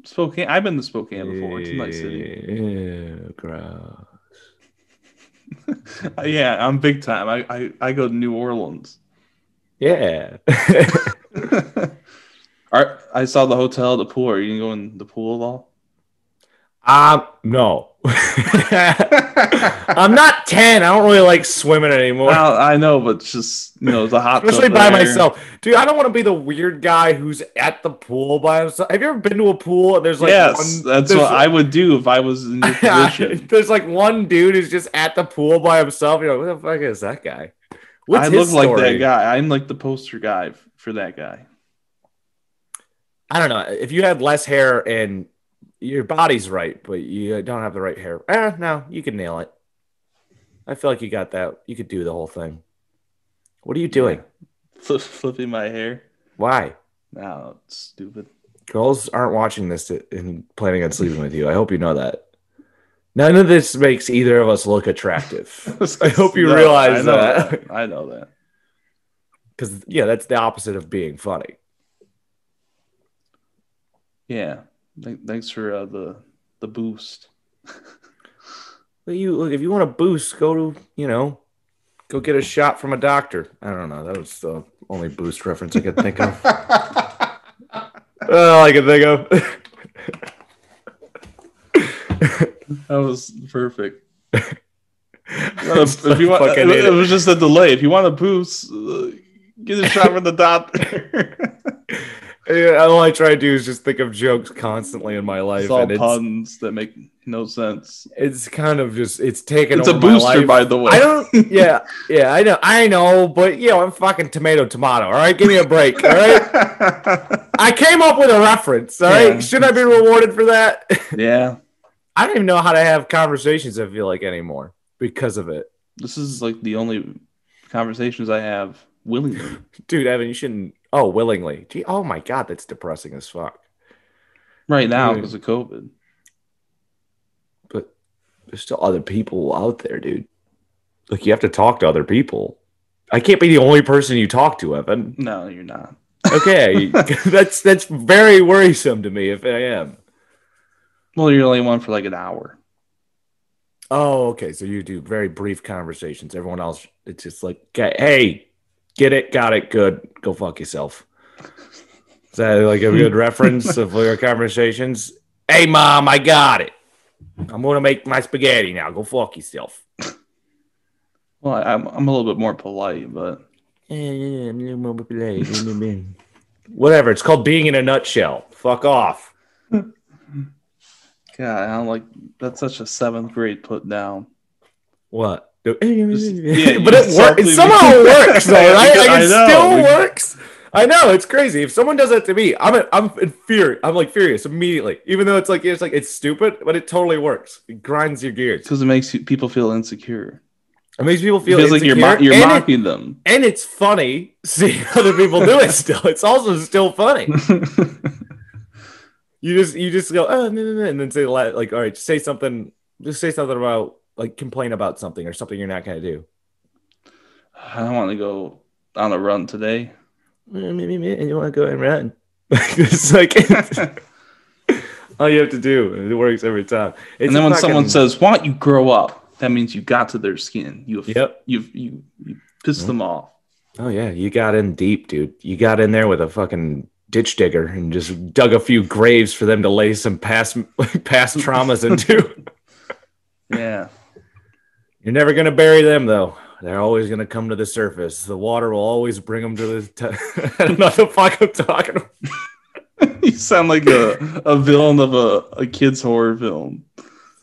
Spokane. I've been to Spokane before. It's a nice city. Yeah, gross. Yeah, I'm big time. I go to New Orleans. Yeah. I saw the hotel at the pool. Are you going to go in the pool at all? No. I'm not 10. I don't really like swimming anymore. Well, I know, but it's just, the hot tub especially by there. myself. Dude, I don't want to be the weird guy who's at the pool by himself. Have you ever been to a pool and there's like that's what I would do if I was in your position. There's like one dude who's just at the pool by himself. You're like, what the fuck is that guy? What's I his look story? like that guy. I'm like the poster guy for that guy. I don't know. If you had less hair and your body's right, but you don't have the right hair. No, you can nail it. I feel like you got that. You could do the whole thing. What are you doing? Flipping my hair. Why? No, it's stupid. Girls aren't watching this and planning on sleeping with you. I hope you know that. None of this makes either of us look attractive. I hope you realize that. I know that. Because, that's the opposite of being funny. Yeah. Thanks for the boost. If you want a boost, go get a shot from a doctor. I don't know. That was the only boost reference I could think of. All I could think of. That was perfect. If you want, it was just a delay. If you want a boost, get a shot from the doctor. All I try to do is just think of jokes constantly in my life. It's all puns that make no sense. It's kind of just taken. It's over a booster, my life. by the way. I don't. Yeah, I know, but I'm fucking tomato. All right, give me a break. All right, I came up with a reference. All right, shouldn't I be rewarded for that? Yeah. I don't even know how to have conversations. I feel like anymore because of it. This is like the only conversations I have willingly. Dude, Evan, you shouldn't. Oh, willingly. Gee, oh my God, that's depressing as fuck. Right now because of COVID. But there's still other people out there, dude. Like you have to talk to other people. I can't be the only person you talk to, Evan. No, you're not. Okay, that's very worrisome to me if I am. Well, you're only one for like an hour. Oh, okay. So you do very brief conversations. Everyone else, it's just like, hey, get it, got it, good. Go fuck yourself. Is that like a good reference of your conversations? Hey, Mom, I got it. I'm going to make my spaghetti now. Go fuck yourself. Well, I'm a little bit more polite, but... Yeah, I'm a little more polite. Whatever. It's called being in a nutshell. Fuck off. God, I don't like... That's such a 7th grade put down. What? But yeah, it works. It somehow works, though, right? Like, it still works. I know, it's crazy. If someone does that to me, I'm in fear. I'm like furious immediately, even though it's stupid, but it totally works. It grinds your gears because it makes people feel insecure. It makes people feel it feels insecure, like you're mocking them, and it's funny seeing other people do it. Still, it's also still funny. You just go, oh, no, and then say like, all right, just say something about, like, complain about something or something you're not gonna do. I don't want to go on a run today. And you want to go and run? It's like all you have to do, and it works every time. And then when someone says, "Why don't you grow up?" that means you got to their skin. You pissed them off. Oh yeah, you got in deep, dude. You got in there with a fucking ditch digger and just dug a few graves for them to lay some past traumas into. Yeah. You're never gonna bury them, though. They're always going to come to the surface. The water will always bring them to the... I don't know what the fuck I'm talking about. You sound like a villain of a kid's horror film.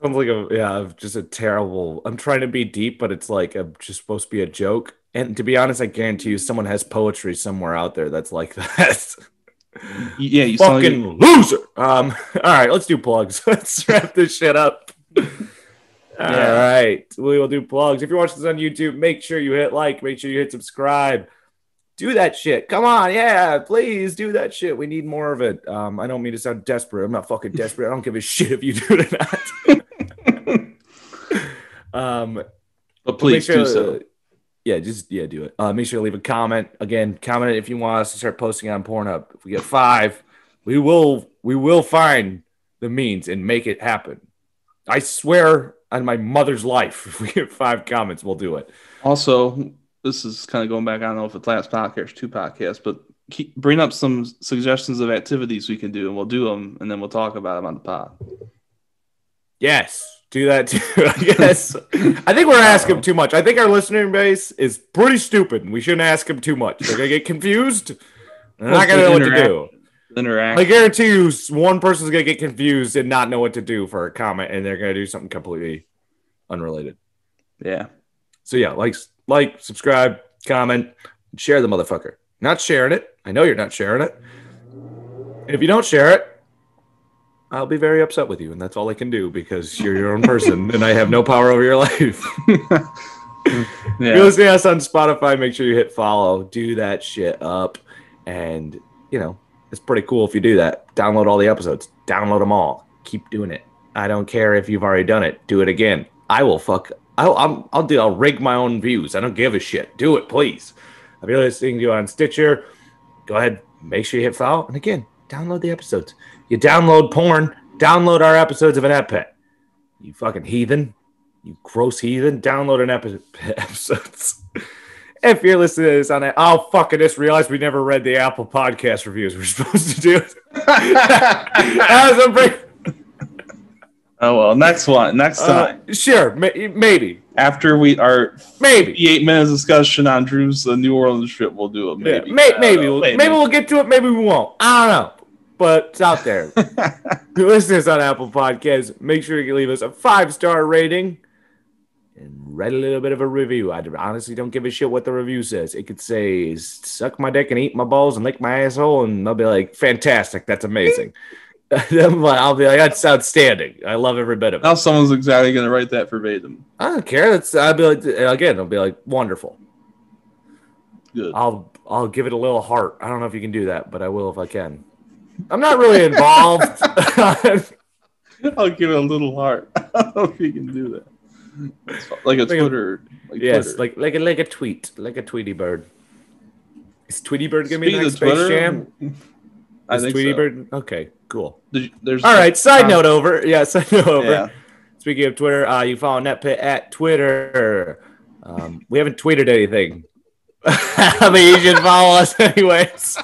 Sounds like just a terrible... I'm trying to be deep, but it's like just supposed to be a joke. And to be honest, I guarantee you someone has poetry somewhere out there that's like that. Yeah, you fucking loser. All right, let's do plugs. Let's wrap this shit up. All right, we will do plugs. If you're watching this on YouTube, make sure you hit like, make sure you hit subscribe. Do that shit. Come on, yeah, please do that shit. We need more of it. I don't mean to sound desperate. I'm not fucking desperate. I don't give a shit if you do it or not. But please do so. Yeah, do it. Make sure to leave a comment. Again, comment if you want us to start posting on Pornhub. If we get 5, we will find the means and make it happen. I swear on my mother's life, if we get 5 comments, we'll do it. Also, this is kind of going back. I don't know if it's last podcast or 2 podcasts, but bring up some suggestions of activities we can do, and we'll do them, and then we'll talk about them on the pod. Yes, do that too. Yes, I think we're asking too much. I think our listening base is pretty stupid, and we shouldn't ask them too much. They're gonna get confused. They're not gonna know what to do. I guarantee you, one person's gonna get confused and not know what to do for a comment, and they're gonna do something completely unrelated. Yeah. So yeah, like, subscribe, comment, share the motherfucker. Not sharing it. I know you're not sharing it. And if you don't share it, I'll be very upset with you, and that's all I can do because you're your own person, and I have no power over your life. If you're listening to us on Spotify, make sure you hit follow. Do that shit up, and it's pretty cool if you do that. Download all the episodes. Download them all. Keep doing it. I don't care if you've already done it. Do it again. I'll rig my own views. I don't give a shit. Do it, please. If you're listening to you on Stitcher, go ahead. Make sure you hit follow. And again, download the episodes. You download porn. Download our episodes of Inept Pit. You fucking heathen. You gross heathen. Download an episodes. If you're listening to this on it, I just realized we never read the Apple Podcast reviews we're supposed to do. Oh, well, next time. Sure, maybe. After maybe 8 minutes discussion on Drew's New Orleans trip, we'll do it. Maybe. Yeah, maybe we'll get to it. Maybe we won't. I don't know. But it's out there. If you're listening to us on Apple Podcasts, make sure you leave us a 5-star rating and write a little bit of a review. I honestly don't give a shit what the review says. It could say, suck my dick and eat my balls and lick my asshole, and I'll be like, fantastic, that's amazing. I'll be like, that's outstanding. I love every bit of it. Now someone's exactly going to write that verbatim. I don't care. I'll be like, wonderful. Good. I'll give it a little heart. I don't know if you can do that, but I will if I can. I'm not really involved. I'll give it a little heart. I don't know if you can do that. Like a Twitter. Yes, Twitter. like a tweet. Like a Tweety Bird. Is Tweety Bird going to be next Space Twitter? Jam? I think Tweety so. Bird? Okay, cool. All right, side note over. Yeah, side note over. Yeah. Speaking of Twitter, you follow Inept Pit at Twitter. We haven't tweeted anything. I mean, you should follow us anyways.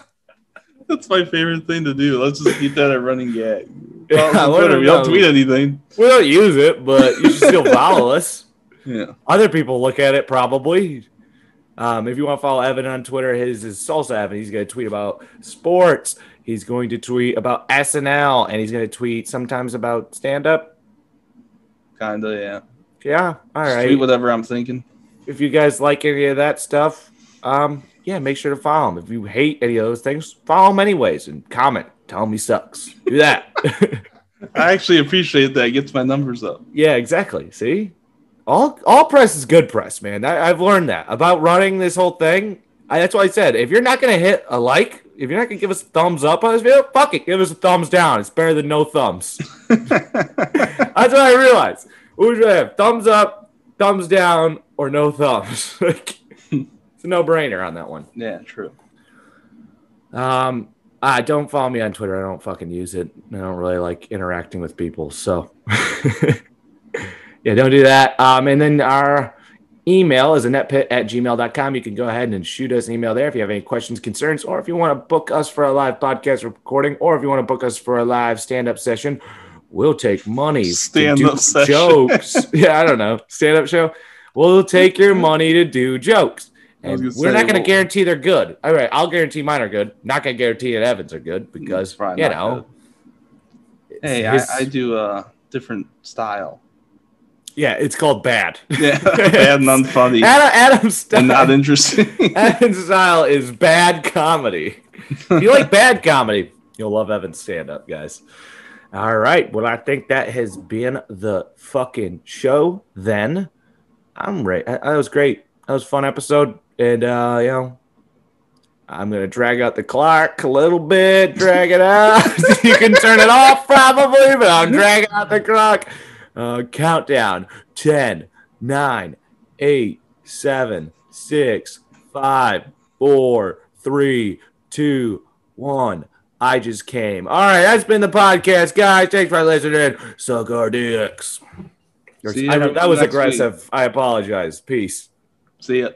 That's my favorite thing to do. Let's just keep that a running gag. Yeah, We don't tweet anything. We don't use it, but you should still follow us. Yeah. Other people look at it probably. If you want to follow Evan on Twitter, his is Salsa Evan. He's going to tweet about sports. He's going to tweet about SNL, and he's going to tweet sometimes about stand-up. Kinda, yeah. Yeah, all right. Tweet whatever I'm thinking. if you guys like any of that stuff, yeah, make sure to follow him. If you hate any of those things, follow him anyways and comment. Tell him he sucks. Do that. I actually appreciate that. It gets my numbers up. Yeah, exactly. See? All press is good press, man. I've learned that about running this whole thing. That's why I said, if you're not going to hit a like, if you're not going to give us a thumbs up on this video, fuck it. Give us a thumbs down. It's better than no thumbs. That's what I realized. What would you have? Thumbs up, thumbs down, or no thumbs? It's a no-brainer on that one. Yeah, true. Don't follow me on Twitter. I don't fucking use it. I don't really like interacting with people. So, yeah, don't do that. And then our email is ineptpit@gmail.com. You can go ahead and shoot us an email there if you have any questions, concerns, or if you want to book us for a live podcast recording, or if you want to book us for a live stand-up session. We'll take money to do jokes. Yeah, I don't know. Stand-up show. We'll take your money to do jokes. And we're not going to guarantee they're good. All right, I'll guarantee mine are good. Not going to guarantee that Evan's are good because, you know. Hey, I do a different style. Yeah, it's called bad. Yeah, bad and unfunny. Adam's style. And not interesting. Adam's style is bad comedy. If you like bad comedy, you'll love Evan's stand-up, guys. All right. Well, I think that has been the fucking show then. I'm ready. That was great. That was a fun episode. And, I'm going to drag out the clock a little bit, drag it out. You can turn it off probably, but I'm dragging out the clock. Countdown. 10, 9, 8, 7, 6, 5, 4, 3, 2, 1. I just came. All right, that's been the podcast, guys. Thanks for listening. Suck our dicks. That was aggressive. Week. I apologize. Peace. See ya.